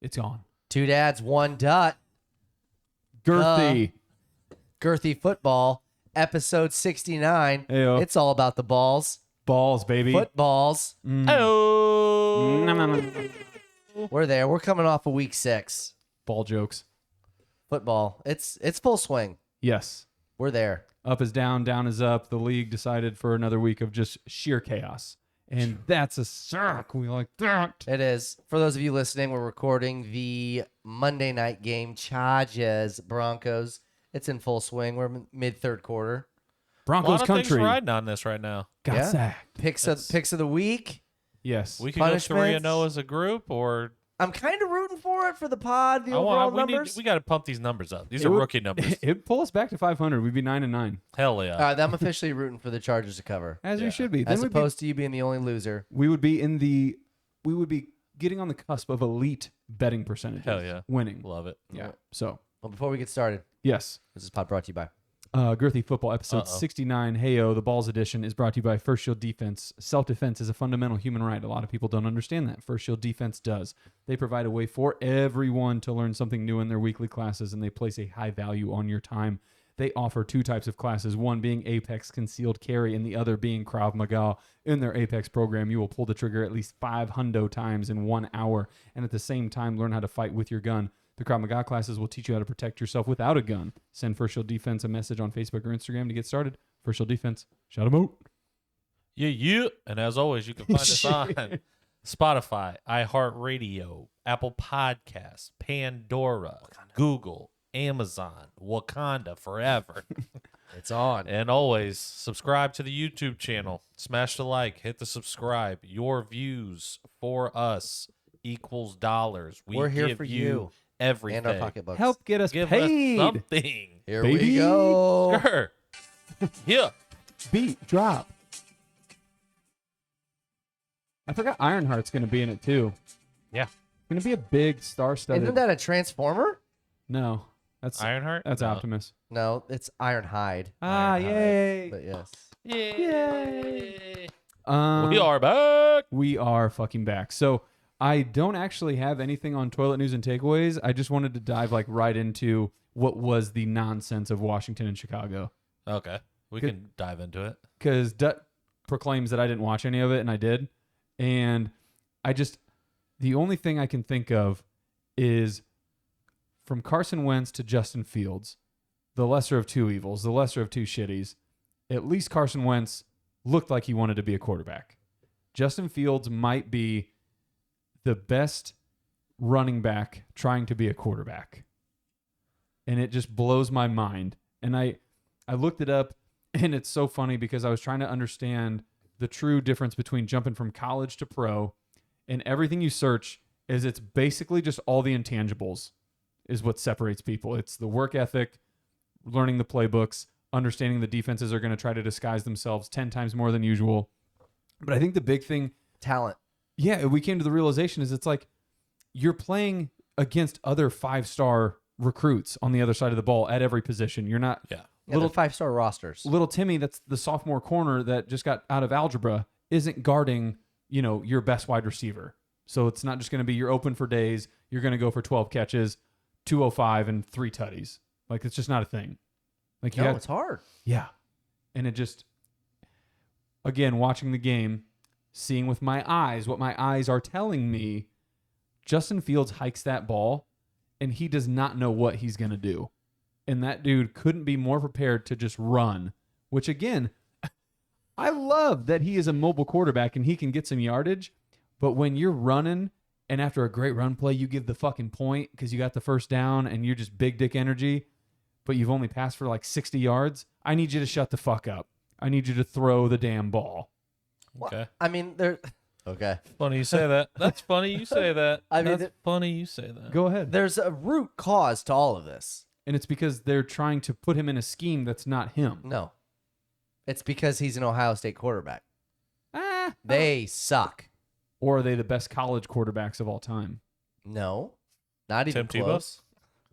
It's gone. Two dads, one dot. Girthy. Girthy football, episode 69. Ayo. It's all about the balls. Balls, baby. Footballs. Oh, We're there. We're coming off of week 6. Ball jokes. Football. It's full swing. Yes. We're there. Up is down, down is up. The league decided for another week of just sheer chaos. And that's a suck. We like that. It is. For those of you listening, we're recording the Monday night game, Chargers Broncos. It's in full swing. We're mid third quarter. a Broncos lot of things country. riding on this right now. Got Yeah. sacked. Picks of the week. Yes. We could go 3-0 as a group, or I'm kind of rooting for it for the pod, the overall numbers. we got to pump these numbers up. These It are would- rookie numbers. It'd pull us back to 500. We'd be 9-9. Hell yeah. All right, I'm officially rooting for the Chargers to cover. As Yeah. we should be. Then As opposed to you being the only loser. we would be getting on the cusp of elite betting percentages. Hell yeah. Winning. Love it. Yeah. So, Well, before we get started, yes. this is pod brought to you by. Girthy Football episode Uh-oh. 69, Heyo, the Balls edition, is brought to you by First Shield Defense. Self-defense is a fundamental human right. A lot of people don't understand that. First Shield Defense does. They provide a way for everyone to learn something new in their weekly classes, and they place a high value on your time. They offer 2 types of classes, one being Apex Concealed Carry and the other being Krav Maga. In their Apex program, you will pull the trigger at least 500 times in 1 hour, and at the same time learn how to fight with your gun. The Krav Maga classes will teach you how to protect yourself without a gun. Send First Shield Defense a message on Facebook or Instagram to get started. First Shield Defense, shout them out. Yeah. And as always, you can find us on Spotify, iHeartRadio, Apple Podcasts, Pandora, Google, Amazon, Wakanda forever. It's on. And always subscribe to the YouTube channel. Smash the like, hit the subscribe. Your views for us equals dollars. We're here give for you. everything. And our pocketbooks. Help get us Give paid. us something. Here baby. we go. Sure. Yeah. Beat, drop. I forgot Ironheart's going to be in it too. Yeah. It's going to be a big star-studded. Isn't that a transformer? No, that's Ironheart? that's No. Optimus. No, it's Ironhide. Ah, Ironhide. yay! But yes. Yay. We We are back. We are fucking back. So I don't actually have anything on toilet news and takeaways. I just wanted to dive right into what was the nonsense of Washington and Chicago. Okay. We Good. can dive into it. Because Dut proclaims that I didn't watch any of it, and I did. And the only thing I can think of is from Carson Wentz to Justin Fields, the lesser of two evils, the lesser of two shitties. At least Carson Wentz looked like he wanted to be a quarterback. Justin Fields might be the best running back trying to be a quarterback. And it just blows my mind. And I looked it up, and it's so funny because I was trying to understand the true difference between jumping from college to pro, and everything you search is it's basically just all the intangibles is what separates people. It's the work ethic, learning the playbooks, understanding the defenses are going to try to disguise themselves 10 times more than usual. But I think the big thing, Talent. yeah, we came to the realization is it's like you're playing against other 5-star recruits on the other side of the ball at every position. You're not Yeah. Yeah, little 5-star rosters. little Timmy, that's the sophomore corner that just got out of algebra, isn't guarding, your best wide receiver. So it's not just going to be you're open for days. You're going to go for 12 catches, 205 and 3 tutties. Like it's just not a thing. Like you No, have, it's hard. yeah. And it just, again, watching the game, seeing with my eyes what my eyes are telling me, Justin Fields hikes that ball and he does not know what he's going to do. And that dude couldn't be more prepared to just run, which again, I love that he is a mobile quarterback and he can get some yardage. But when you're running and after a great run play, you give the fucking point because you got the first down and you're just big dick energy, but you've only passed for like 60 yards. I need you to shut the fuck up. I need you to throw the damn ball. Okay. I mean, okay. Funny you say that. That's funny you say that. I mean, That's funny you say that. Go ahead. There's a root cause to all of this. And it's because they're trying to put him in a scheme that's not him. No. It's because he's an Ohio State quarterback. Ah. They suck. Or are they the best college quarterbacks of all time? No. Not even Tim Tebow? close.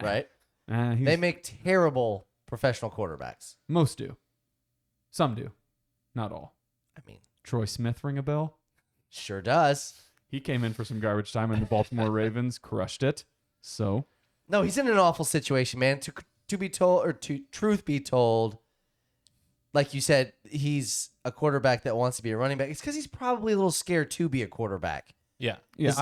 Right? He's- They make terrible professional quarterbacks. most do. Some do. Not all. I mean, Troy Smith ring a bell? sure does. He came in for some garbage time, and the Baltimore Ravens crushed it. So No, he's in an awful situation, man. To be told, or to truth be told, like you said, he's a quarterback that wants to be a running back. It's because he's probably a little scared to be a quarterback. Yeah. Yeah.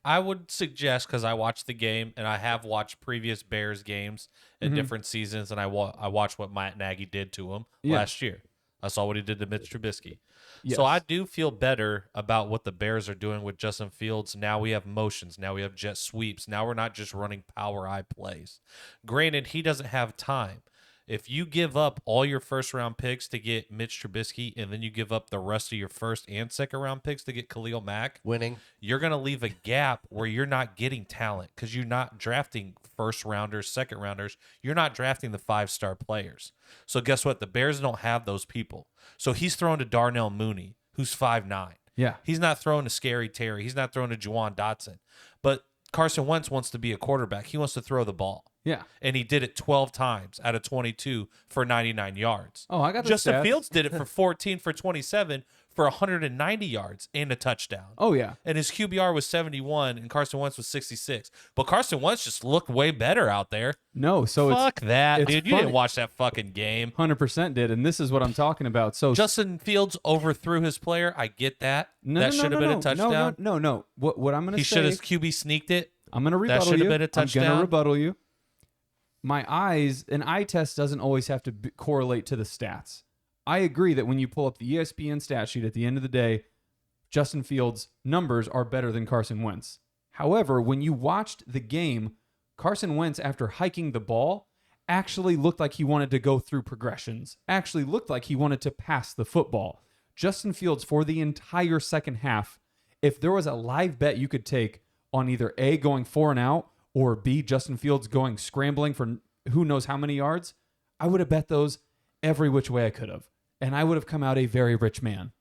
I would suggest, because I watched the game and I have watched previous Bears games in different seasons, and I watched what Matt Nagy did to him last year. I saw what he did to Mitch Trubisky. Yes. So I do feel better about what the Bears are doing with Justin Fields. Now we have motions. Now we have jet sweeps. Now we're not just running power eye plays. Granted, he doesn't have time. If you give up all your first-round picks to get Mitch Trubisky, and then you give up the rest of your first and second-round picks to get Khalil Mack, Winning. you're going to leave a gap where you're not getting talent because you're not drafting first-rounders, second-rounders. You're not drafting the 5-star players. So guess what? The Bears don't have those people. So he's throwing to Darnell Mooney, who's 5'9". yeah, He's not throwing to Scary Terry. He's not throwing to Juwan Dotson. But Carson Wentz wants to be a quarterback. He wants to throw the ball. yeah. And he did it 12 times out of 22 for 99 yards. Oh, I got the Justin stats. Fields did it for 14 for 27 for 190 yards and a touchdown. Oh yeah. And his QBR was 71 and Carson Wentz was 66. But Carson Wentz just looked way better out there. No, so Fuck that, it's dude. You funny. didn't watch that fucking game. it's 100% did, and this is what I'm talking about. So Justin Fields overthrew his player. I get that. That should have been a touchdown. No. What I'm gonna He say? should have QB sneaked it. I'm gonna rebuttal should have you. been a I'm touchdown. gonna rebuttal you. My eyes, an eye test doesn't always have to correlate to the stats. I agree that when you pull up the ESPN stat sheet at the end of the day, Justin Fields' numbers are better than Carson Wentz. However, when you watched the game, Carson Wentz, after hiking the ball, actually looked like he wanted to go through progressions, actually looked like he wanted to pass the football. Justin Fields, for the entire second half, if there was a live bet you could take on either A, going 4 and out, or B, Justin Fields going scrambling for who knows how many yards, I would have bet those every which way I could have. And I would have come out a very rich man.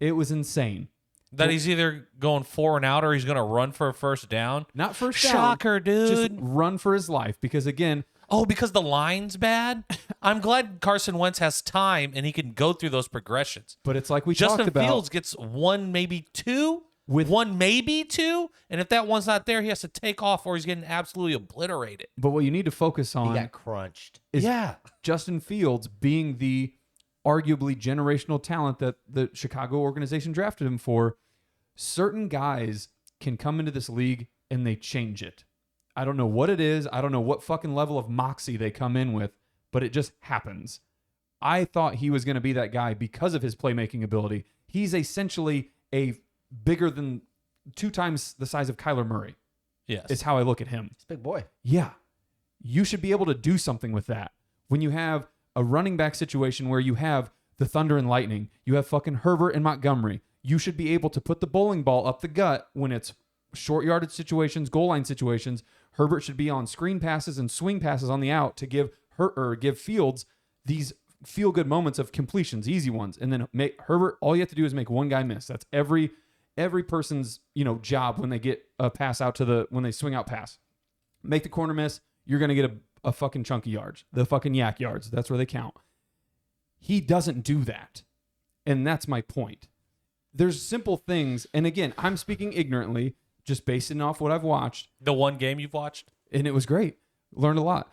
It was insane. That he's either going 4 and out or he's going to run for a first down. Not first down. Shocker, Just dude. run for his life. Because again, Oh, because the line's bad? I'm glad Carson Wentz has time and he can go through those progressions. but it's like we Justin talked about. Fields gets 1, maybe 2. With- 1, maybe 2. And if that one's not there, he has to take off or he's getting absolutely obliterated. But what you need to focus He on got crunched. is Yeah. Justin Fields being the arguably generational talent that the Chicago organization drafted him for. Certain guys can come into this league and they change it. I don't know what it is. I don't know what fucking level of moxie they come in with, but it just happens. I thought he was going to be that guy because of his playmaking ability. He's essentially a bigger than 2 times the size of Kyler Murray, Yes. is how I look at him. He's a big boy. Yeah. You should be able to do something with that. When you have a running back situation where you have the Thunder and Lightning, you have fucking Herbert and Montgomery, you should be able to put the bowling ball up the gut when it's short yardage situations, goal line situations. Herbert should be on screen passes and swing passes on the out to give Fields these feel good moments of completions, easy ones. And then make Herbert, all you have to do is make one guy miss. That's every person's, job when they get a pass out when they swing out pass. Make the corner miss, you're going to get a fucking chunk of yards. The fucking yak yards. That's where they count. He doesn't do that. And that's my point. There's simple things. And again, I'm speaking ignorantly, just basing off what I've watched. The one game you've watched? And it was great. Learned a lot.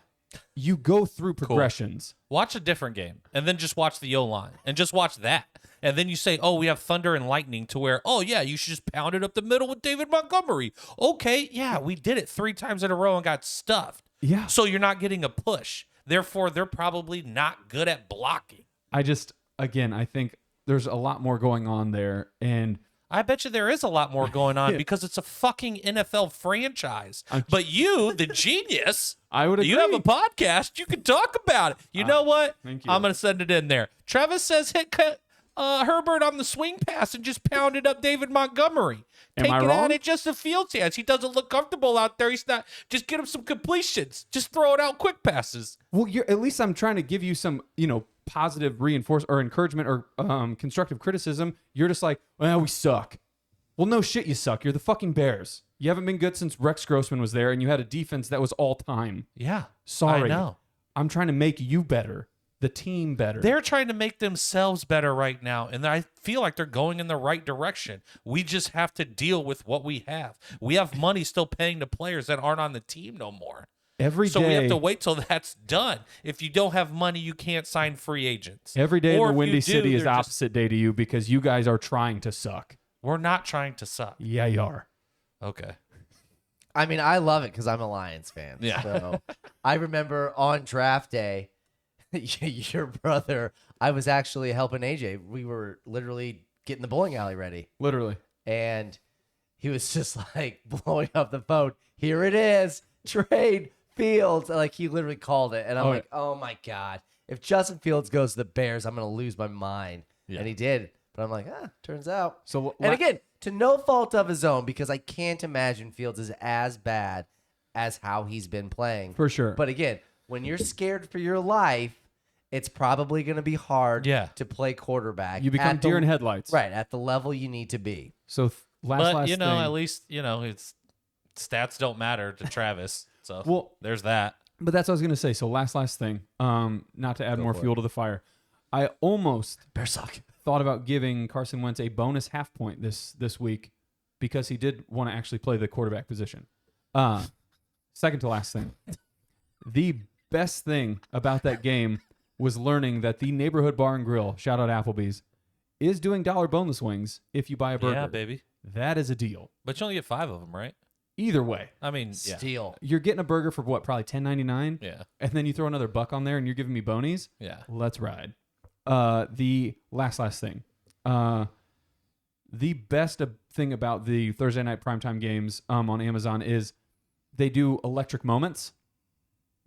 You go through progressions. Watch a different game and then just watch the O-line and just watch that. And then you say, oh, we have Thunder and Lightning to where, oh, yeah, you should just pound it up the middle with David Montgomery. Okay, yeah, we did it 3 times in a row and got stuffed. Yeah. So you're not getting a push. Therefore, they're probably not good at blocking. I think there's a lot more going on there. And I bet you there is a lot more going on because it's a fucking NFL franchise. But you, the genius, I would agree. you have a podcast. You can talk about it. You know what? thank you. I'm going to send it in there. Travis says hit Herbert on the swing pass and just pounded up David Montgomery. Am Take I it wrong? out at Justin Fields' hands. He doesn't look comfortable out there. He's not. Just get him some completions. Just throw it out quick passes. Well, at least I'm trying to give you some, positive reinforcement or encouragement or constructive criticism. You're just like, well, we suck. Well, no shit, you suck. You're the fucking Bears. You haven't been good since Rex Grossman was there, and you had a defense that was all time. Yeah. Sorry. I know. I'm trying to make you better. the team better. They're trying to make themselves better right now, and I feel like they're going in the right direction. We just have to deal with what we have. We have money still paying to players that aren't on the team no more. Every So day, we have to wait till that's done. If you don't have money, you can't sign free agents. every day Or in the if Windy you do, City is they're just- opposite day to you because you guys are trying to suck. We're not trying to suck. Yeah, you are. Okay. I mean, I love it because I'm a Lions fan. Yeah. So I remember on draft day, your brother, I was actually helping AJ. We were literally getting the bowling alley ready. Literally. And he was just like blowing up the phone. Here it is. Trade Fields. Like he literally called it. And I'm like, oh my God. If Justin Fields goes to the Bears, I'm going to lose my mind. Yeah. And he did. But I'm like, turns out. So And again, to no fault of his own, because I can't imagine Fields is as bad as how he's been playing. for sure. But again, when you're scared for your life, it's probably going to be hard to play quarterback. you become at the- deer in headlights. Right, at the level you need to be. So But, last you know, thing, at least, you know, it's stats don't matter to Travis. So well, there's that. but that's what I was gonna say. So last thing. Not to add more fuel to the fire. I almost Bear suck. thought about giving Carson Wentz a bonus half point this week because he did want to actually play the quarterback position. Second to last thing. The best thing about that game was learning that the neighborhood bar and grill, shout out Applebee's, is doing $1 boneless wings if you buy a burger. Yeah, baby. That is a deal. But you only get 5 of them, right? Either way, I mean, yeah. Steal. you're getting a burger for what, probably $10.99? Yeah. And then you throw another $1 on there and you're giving me bonies? Yeah. Let's ride. The last thing. The best thing about the Thursday night primetime games on Amazon is they do electric moments.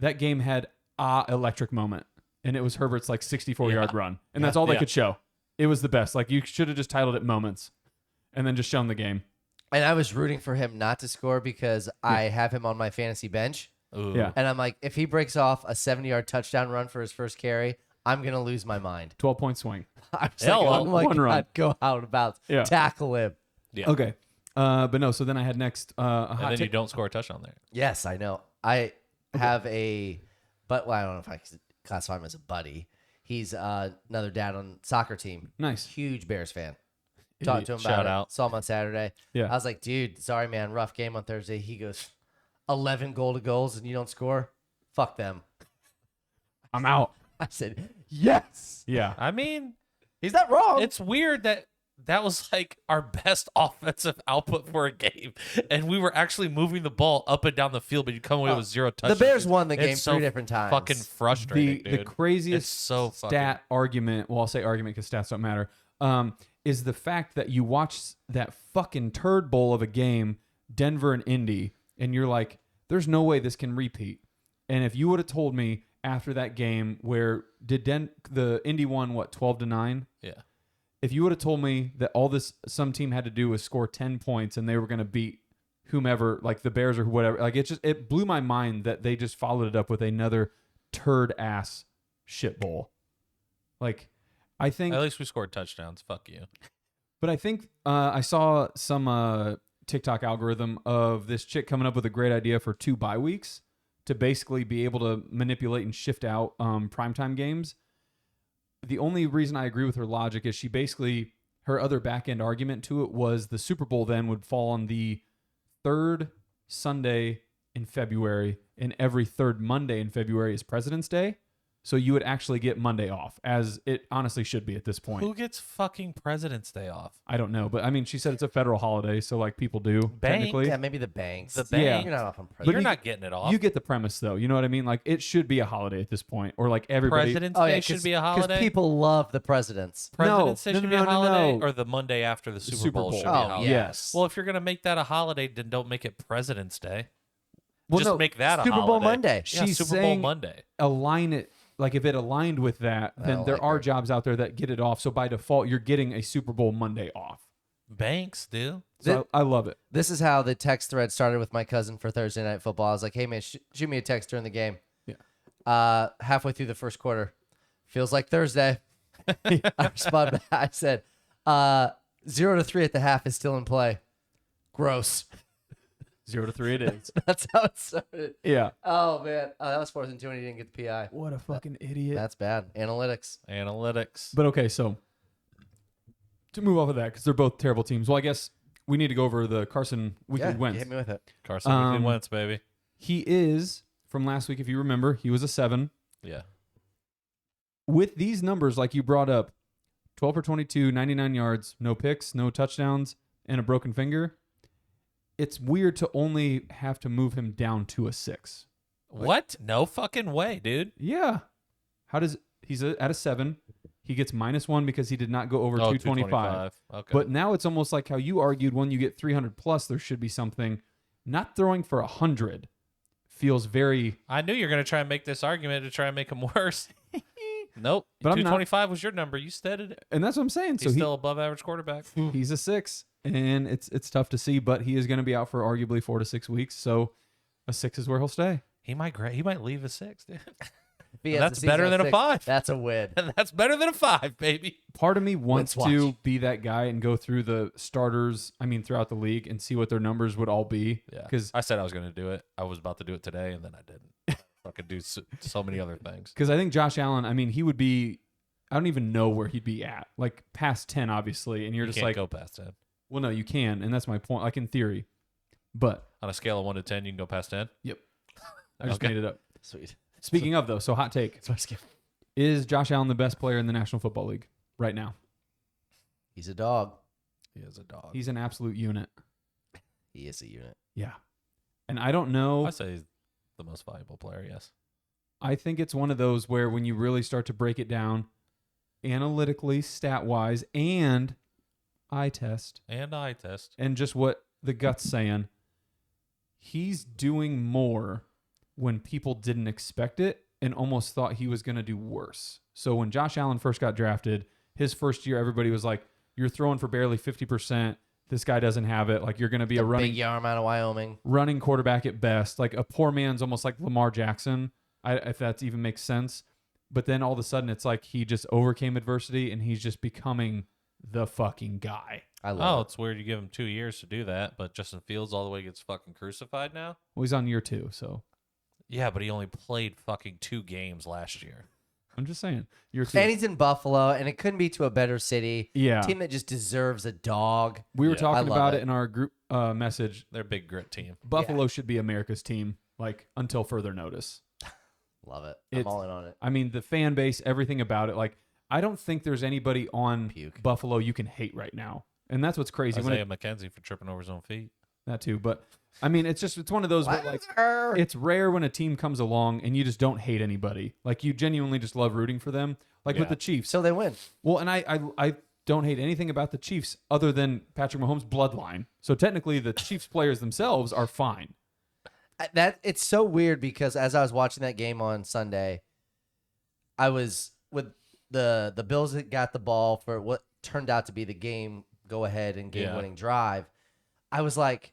That game had a electric moment, and it was Herbert's like 64-yard run, and that's all they could show. It was the best. Like you should have just titled it "Moments," and then just shown the game. And I was rooting for him not to score because I have him on my fantasy bench. Ooh. Yeah. And I'm like, if he breaks off a 70-yard touchdown run for his first carry, I'm going to lose my mind. 12-point swing. I'm just Hell, like, oh my one God, run. go out about Yeah. tackle him. Yeah. Okay. But no. So then I had next. A And hot then you take. don't score a touchdown there. Yes, I know. I have I don't know if I can classify him as a buddy. He's another dad on soccer team. Nice. Huge Bears fan. Talked to him about Shout it. out. Saw him on Saturday. Yeah. I was like, dude, sorry, man. Rough game on Thursday. He goes, 11 goals and you don't score? Fuck them. I'm out. I said, yes. Yeah. I mean, He's not wrong. it's weird that was like our best offensive output for a game, and we were actually moving the ball up and down the field, but you come away with 0 the touchdowns. Bears won the game It's 3 different times. Fucking frustrating, The dude. craziest It's so fucking- stat argument, well, I'll say argument because stats don't matter, is the fact that you watch that fucking turd bowl of a game, Denver and Indy, and you're like, there's no way this can repeat. And if you would have told me after that game where the Indy won, 12-9? Yeah. If you would have told me that all this some team had to do was score 10 points and they were going to beat whomever, like the Bears or whatever, like it blew my mind that they just followed it up with another turd ass shit bowl. Like, I think, At least we scored touchdowns. Fuck you. but I think I saw some TikTok algorithm of this chick coming up with a great idea for 2 bye weeks to basically be able to manipulate and shift out primetime games. The only reason I agree with her logic is her other back end argument to it was the Super Bowl then would fall on the 3rd Sunday in February, and every 3rd Monday in February is President's Day. So you would actually get Monday off, as it honestly should be at this point. Who gets fucking President's Day off? I don't know, but I mean, she said it's a federal holiday, so like people do Bank? technically. Yeah, maybe the banks. The Yeah. bank. You're not off on But president. You're you- not getting it off. You get the premise, though. You know what I mean? Like it should be a holiday at this point, or like everybody. President's Day should be a holiday. Because people love the presidents. President's Day No, should no, be a no, no, holiday, no. or the Monday after the Super Bowl should be a Oh, holiday. yes. Well, if you're gonna make that a holiday, then don't make it President's Day. Well, Just no, make that a Super Bowl holiday. Monday. Yeah, She's Super Bowl saying- Monday. Align it. Like if it aligned with that, then don't there like are her. jobs out there that get it off. So by default, you're getting a Super Bowl Monday off. Banks do. So I love it. This is how the text thread started with my cousin for Thursday Night Football. I was like, hey, man, shoot me a text during the game. Yeah. Halfway through the first quarter. Feels like Thursday. I responded. I said, 0-3 at the half is still in play. Gross. 0-3 it is. That's how it started. Yeah. Oh man, that was 4th and 2, and he didn't get the PI. What a fucking idiot. That's bad. Analytics. But okay, so to move off of that, because they're both terrible teams. Well, I guess we need to go over the Carson weekly wins. Hit me with it. Carson weekly wins, baby. He is, from last week, if you remember, he was a 7. Yeah. With these numbers, like you brought up, 12 for 22, 99 yards, no picks, no touchdowns, and a broken finger, it's weird to only have to move him down to a 6. What? No fucking way, dude. Yeah. He's at a 7. He gets -1 because he did not go over 225. Okay. But now it's almost like how you argued when you get 300 plus, there should be something. Not throwing for 100 feels very. I knew you were going to try and make this argument to try and make him worse. Nope. But I'm not- 225 was your number. You stated it. And that's what I'm saying. He's So still above average quarterback. he's a 6, and it's tough to see, but he is going to be out for arguably 4 to 6 weeks. So a 6 is where he'll stay. He might leave a 6, dude. If he has That's the season better at than a 6, 5. That's a win. And that's better than a 5, baby. Part of me wants Let's to watch. be that guy and go through the starters, throughout the league and see what their numbers would all be. Yeah. Because I said I was going to do it. I was about to do it today, and then I didn't. Fucking do so many other things. I think Josh Allen, he would be, I don't even know where he'd be at. Like past 10, obviously. And you're You just can't like, go past 10. well, no, you can. And that's my point. Like in theory. But On a scale of 1 to 10, you can go past 10. I just Okay. made it up. Sweet. Speaking of, though, so hot take. Is Josh Allen the best player in the National Football League right now? He's a dog. He is a dog. He's an absolute unit. He is a unit. Yeah. And I don't know. I say he's the most valuable player, yes. I think it's one of those where when you really start to break it down analytically, stat-wise, and eye test, And eye test. and just what the gut's saying, he's doing more when people didn't expect it and almost thought he was going to do worse. So when Josh Allen first got drafted, his first year, everybody was like, you're throwing for barely 50%. This guy doesn't have it. Like, you're going to be a big arm out of Wyoming. running quarterback at best. Like, a poor man's almost like Lamar Jackson, if that even makes sense. But then all of a sudden, it's like he just overcame adversity and he's just becoming the fucking guy. I love it. It's weird you give him 2 years to do that, but Justin Fields all the way gets fucking crucified now? Well, he's on year 2, so Yeah, but he only played fucking 2 games last year. I'm just saying. Year 2. And he's in Buffalo, and it couldn't be to a better city. Yeah. Team that just deserves a dog. We were Yeah. talking I love about it. it in our group message. They're a big grit team. Buffalo should be America's team, like, until further notice. Love it. I'm It's- all in on it. The fan base, everything about it. Like, I don't think there's anybody on Puke. Buffalo you can hate right now. And that's what's crazy. Isaiah McKenzie for tripping over his own feet. That too. But, it's one of those where, like, it's rare when a team comes along and you just don't hate anybody. Like, you genuinely just love rooting for them. Like with Yeah. the Chiefs. So they win. Well, and I don't hate anything about the Chiefs other than Patrick Mahomes' bloodline. So technically the Chiefs players themselves are fine. That it's so weird because as I was watching that game on Sunday, I was with the Bills that got the ball for what turned out to be the game go ahead and game winning drive. I was like,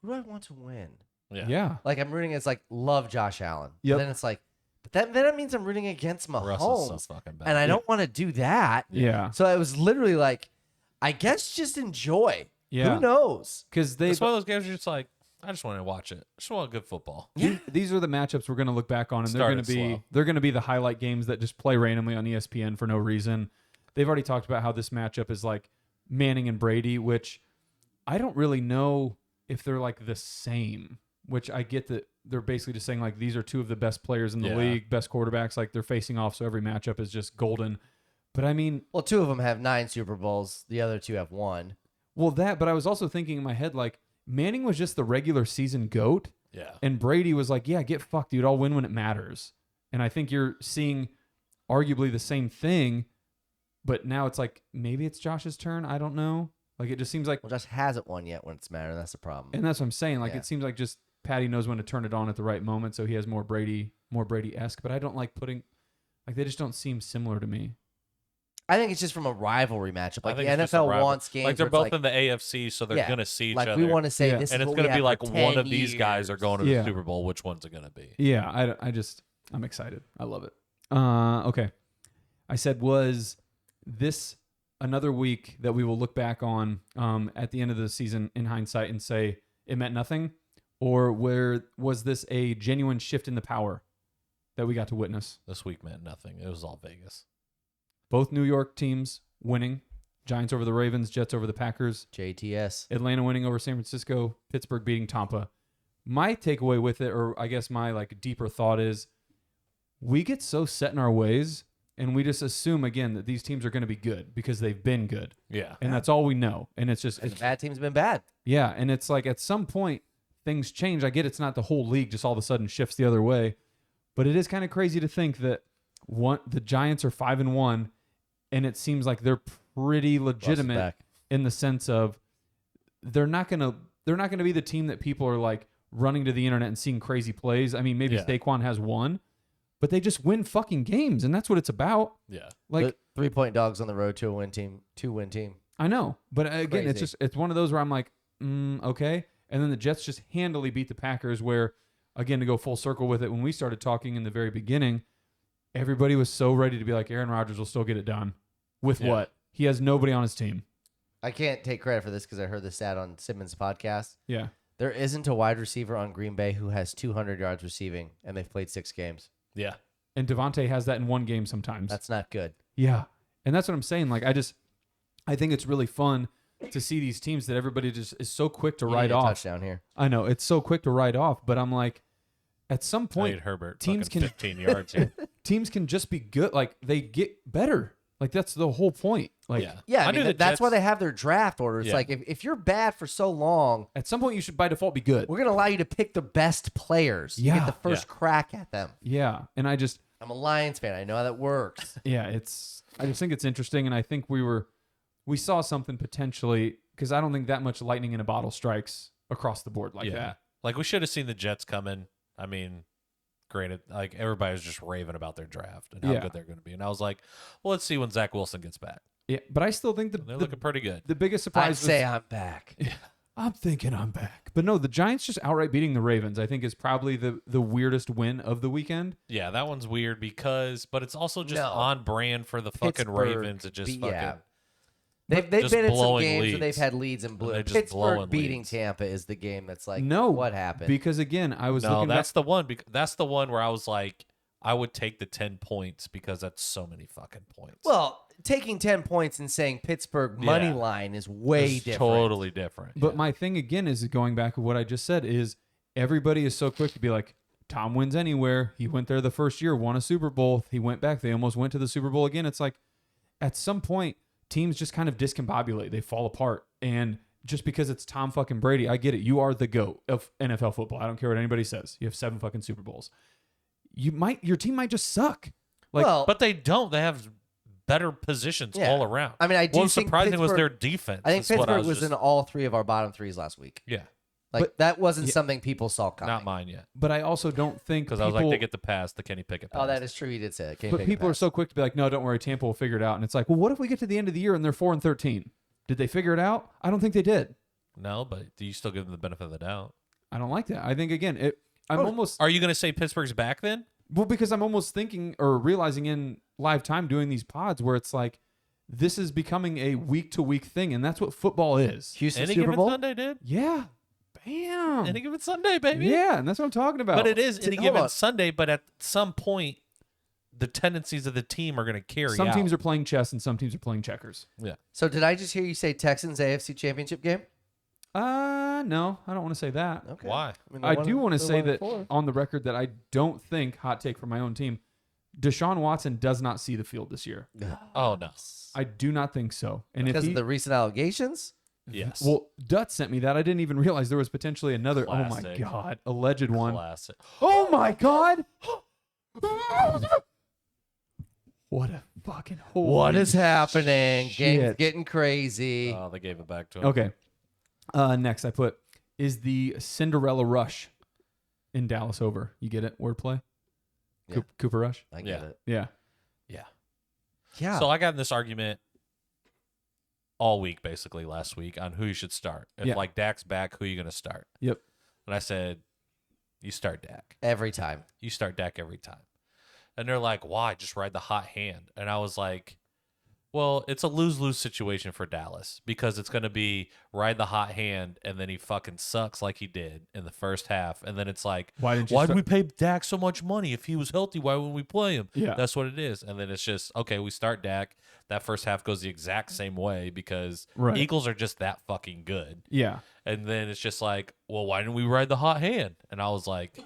who do I want to win? Yeah. Like I'm rooting against love Josh Allen. Yep. But then it's like, but then that means I'm rooting against Russell's Mahomes, so fucking bad. and I don't want to do that. Yeah. So I was literally like, I guess just enjoy. Yeah. Who knows? Because It's one of those games where you're just like, I just want to watch it. I just want good football. these are the matchups we're going to look back on, and Started slow. they're going to be the highlight games that just play randomly on ESPN for no reason. They've already talked about how this matchup is like Manning and Brady, which I don't really know if they're like the same. Which I get that they're basically just saying like these are two of the best players in the Yeah. league, best quarterbacks. Like they're facing off, so every matchup is just golden. But Well, 2 of them have 9 Super Bowls. The other 2 have 1. but I was also thinking in my head like Manning was just the regular season GOAT. Yeah. And Brady was like, yeah, get fucked, dude. I'll win when it matters. And I think you're seeing arguably the same thing, but now it's like maybe it's Josh's turn. I don't know. Like it just seems like, Well, Josh hasn't won yet when it's mattered. That's the problem. and that's what I'm saying. Like Yeah. it seems like just Patty knows when to turn it on at the right moment, so he has more Brady-esque. But I don't like putting, like they just don't seem similar to me. I think it's just from a rivalry matchup. I Like the think it's just a NFL rival- wants games Like they're where it's both in the AFC, so they're Yeah. gonna see each like other. we want to say Yeah. this and is it's what gonna we be have like for one 10 of these guys are years. going to the Yeah. Super Bowl. Which one's it gonna be? Yeah, I'm excited. I love it. Okay. I said, was this another week that we will look back on at the end of the season in hindsight and say it meant nothing? Or was this a genuine shift in the power that we got to witness? This week meant nothing. It was all Vegas. Both New York teams winning. Giants over the Ravens, Jets over the Packers. JTS. Atlanta winning over San Francisco, Pittsburgh beating Tampa. My takeaway with it, or I guess my like deeper thought is, we get so set in our ways and we just assume again that these teams are going to be good because they've been good. Yeah. And that's all we know. And it's just, And the bad team's been bad. yeah. And it's like at some point things change. I get it's not the whole league just all of a sudden shifts the other way, but it is kind of crazy to think that the Giants are 5-1 and it seems like they're pretty legitimate back. in the sense of they're not going to be the team that people are like running to the internet and seeing crazy plays. I mean, maybe Yeah. Saquon has one, but they just win fucking games, and that's what it's about. Yeah. Like, The 3-point dogs on the road to a win team. I know, but again, Crazy. it's one of those where I'm like, okay. And then the Jets just handily beat the Packers. Where, again, to go full circle with it, when we started talking in the very beginning, everybody was so ready to be like, Aaron Rodgers will still get it done. With Yeah. what? He has nobody on his team. I can't take credit for this because I heard this stat on Simmons' podcast. Yeah. There isn't a wide receiver on Green Bay who has 200 yards receiving, and they've played 6 games. Yeah. And Devontae has that in one game sometimes. That's not good. Yeah. And that's what I'm saying. Like, I think it's really fun to see these teams that everybody just is so quick to You write need a off. touchdown here. I know. It's so quick to write off, but I'm like, at some Point point, Herbert. teams Fucking can- 15 yards. Here. teams can just be good. Like, they get better. Like, that's the whole point. Like, Yeah. Yeah, I knew mean, the that's why Jets- they have their draft order. It's Yeah. like if you're bad for so long, at some point, you should by default be good. we're going to allow you to pick the best players. You Yeah. get the first crack at them. Yeah. And I'm a Lions fan. I know how that works. yeah, I just think it's interesting. And I think we saw something potentially, because I don't think that much lightning in a bottle strikes across the board like that. Like, we should have seen the Jets coming. I mean, granted, like, everybody was just raving about their draft and how Yeah. good they're going to be. And I was like, well, let's see when Zach Wilson gets back. Yeah. But I still think They're looking pretty good. the biggest I'd surprise say I'm back. I'm thinking I'm back. But no, the Giants just outright beating the Ravens, I think, is probably the weirdest win of the weekend. Yeah, that one's weird but it's also just No. on brand for the fucking Pittsburgh Ravens. It just beat- fucking. yeah. They've just been in some blowing games where leads. they've had leads and blew. They're just Pittsburgh blowing beating leads. Tampa is the game that's like, No, what happened? Because again, I was No, looking that's back. the one. That's the one where I was like, I would take the 10 points because that's so many fucking points. Well, taking 10 points and saying Pittsburgh money Yeah. line is way It's different. totally different. But yeah. my thing again is going back to what I just said is everybody is so quick to be like, Tom wins anywhere. He went there the first year, won a Super Bowl. He went back. They almost went to the Super Bowl again. It's like at some point, teams just kind of discombobulate. They fall apart. And just because it's Tom fucking Brady, I get it. You are the GOAT of NFL football. I don't care what anybody says. You have 7 fucking Super Bowls. Your team might just suck. Like, well, But they don't. They have better positions Yeah. all around. I mean, I do What was think surprising was their Pittsburgh- defense. I think is what Pittsburgh was just- in all 3 of our bottom 3s last week. Yeah, Like But- that wasn't yeah. something people saw coming. not mine yet. but I also don't think Because I was like, people- they get the pass, the Kenny Pickett pass. Oh, that is true. He did say it. But people are so quick to be like, no, don't worry, Tampa will figure it out. And it's like, well, what if we get to the end of the year and they're 4-13? Did they figure it out? I don't think they did. No, but do you still give them the benefit of the doubt? I don't like that. I think again, I'm almost Are you going to say Pittsburgh's back then? because I'm almost thinking or realizing in live time doing these pods where it's like this is becoming a week to week thing, and that's what football is. Houston Any Super given Bowl. Sunday, dude. Yeah, bam. Any given Sunday, baby. Yeah, and that's what I'm talking about. But it is any hold given on. Sunday. But at some point, the tendencies of the team are going to carry Some out. teams are playing chess and some teams are playing checkers. Yeah. So did I just hear you say Texans AFC Championship game? No, I don't want to say that. Okay. Why? mean, I they're do one- want to they're say 1 and that 4. on the record that I don't think, hot take from my own team, Deshaun Watson does not see the field this year. Oh, no. I do not think so. And if because he, of the recent allegations. Yes. well, Dutz sent me that. I didn't even realize there was potentially another. Oh my Classic. god, alleged one. Classic. Oh my god. What a fucking holy What is happening? Game's shit. getting crazy. Oh, they gave it back to him. Okay. Next I put is the Cinderella Rush in Dallas over. You get it? Wordplay. Yeah. Cooper Rush. I get Yeah. it. Yeah. Yeah. Yeah. So I got in this argument all week, basically, last week, on who you should start. If, Yeah. like, Dak's back, who are you going to start? Yep. And I said, you start Dak. Every time. You start Dak every time. And they're like, why? Just ride the hot hand. And I was like, Well, it's a lose-lose situation for Dallas because it's going to be ride the hot hand, and then he fucking sucks like he did in the first half, and then it's like, Why didn't you why did start- we pay Dak so much money if he was healthy? Why wouldn't we play him? Yeah. That's what it is, and then it's just okay. We start Dak. That first half goes the exact same way because Right. Eagles are just that fucking good, Yeah. and then it's just like, well, why didn't we ride the hot hand? And I was like,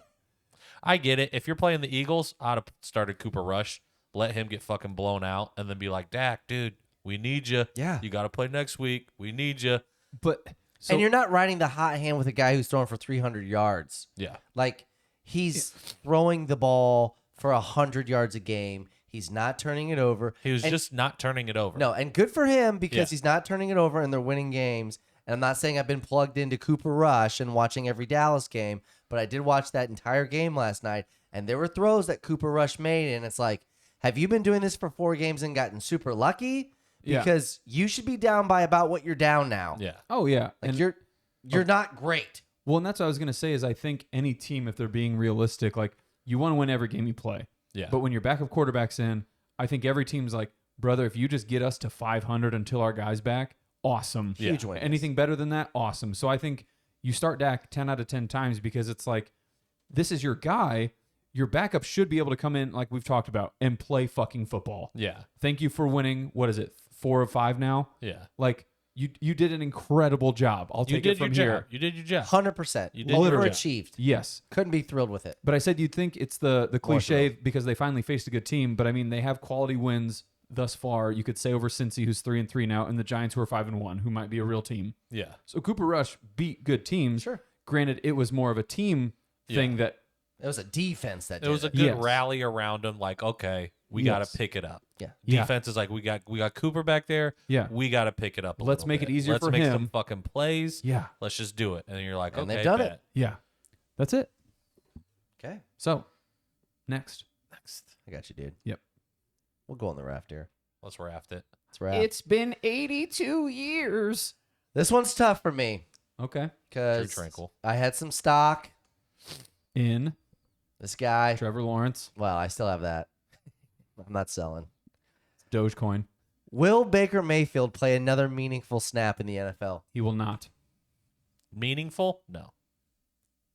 I get it. If you're playing the Eagles, I'd have started Cooper Rush, let him get fucking blown out, and then be like, Dak, dude. We need you. Yeah. You got to play next week. We need you. But so and you're not riding the hot hand with a guy who's throwing for 300 yards. Yeah. Like, he's throwing the ball for 100 yards a game. He's not turning it over. He was And- just not turning it over. No, and good for him because Yeah. he's not turning it over and they're winning games. And I'm not saying I've been plugged into Cooper Rush and watching every Dallas game, but I did watch that entire game last night, and there were throws that Cooper Rush made, and it's like, have you been doing this for 4 games and gotten super lucky? Yeah. Because you should be down by about what you're down now. Yeah. oh yeah, Like and you're not great. well, and that's what I was gonna say is I think any team, if they're being realistic, like you want to win every game you play. Yeah. But when your backup quarterback's in, I think every team's like, brother, if you just get us to 500 until our guy's back, awesome. Yeah. Huge win. Anything better than that, awesome. So I think you start Dak 10 out of 10 times because it's like, this is your guy. Your backup should be able to come in, like we've talked about, and play fucking football. Yeah. Thank you for winning. What is it? 4 of 5 now? Yeah. Like you did an incredible job. I'll You take did it from your here. job. You did your job. 100%. You did your job. Overachieved. Yes. Couldn't be thrilled with it. But I said you'd think it's the cliche because they finally faced a good team. But I mean, they have quality wins thus far. You could say over Cincy, who's 3-3 now, and the Giants, who are 5-1, who might be a real team. Yeah. So Cooper Rush beat good teams. Sure. Granted, it was more of a team thing that It was a defense that It did was a it. good Yes. rally around him. Like, okay, we got Yes. to pick it up. Yeah. Yeah. Defense is like, we got Cooper back there. Yeah. We got to pick it up. Let's make it easier Let's for make him. some fucking plays. yeah, Let's just do it. And then you're like, And okay, they've done it. bet. yeah, that's it. Okay. So next, Next. I got you, dude. Yep. We'll go on the raft here. Let's raft it. Let's wrap. it's been 82 years. This one's tough for me Okay, because True Tranquil. I had some stock. in This guy. Trevor Lawrence, Well, I still have that. I'm not selling. Dogecoin. Will Baker Mayfield play another meaningful snap in the NFL? He will not. Meaningful? No.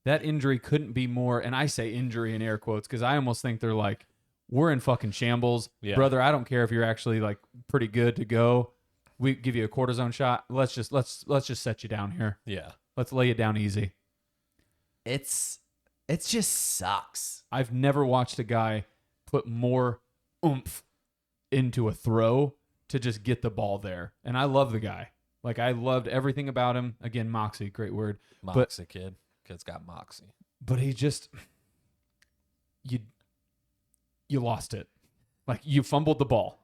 That injury couldn't be more, and I say injury in air quotes because I almost think they're like, we're in fucking shambles. Yeah. Brother, I don't care if you're actually like pretty good to go. We give you a cortisone shot. Let's just set you down here. Yeah. Let's lay it down easy. It just sucks. I've never watched a guy put more oomph into a throw to just get the ball there. And I love the guy. Like I loved everything about him. Again, moxie, great word. Moxie, kid. Kid's got moxie. But he just you lost it. Like you fumbled the ball.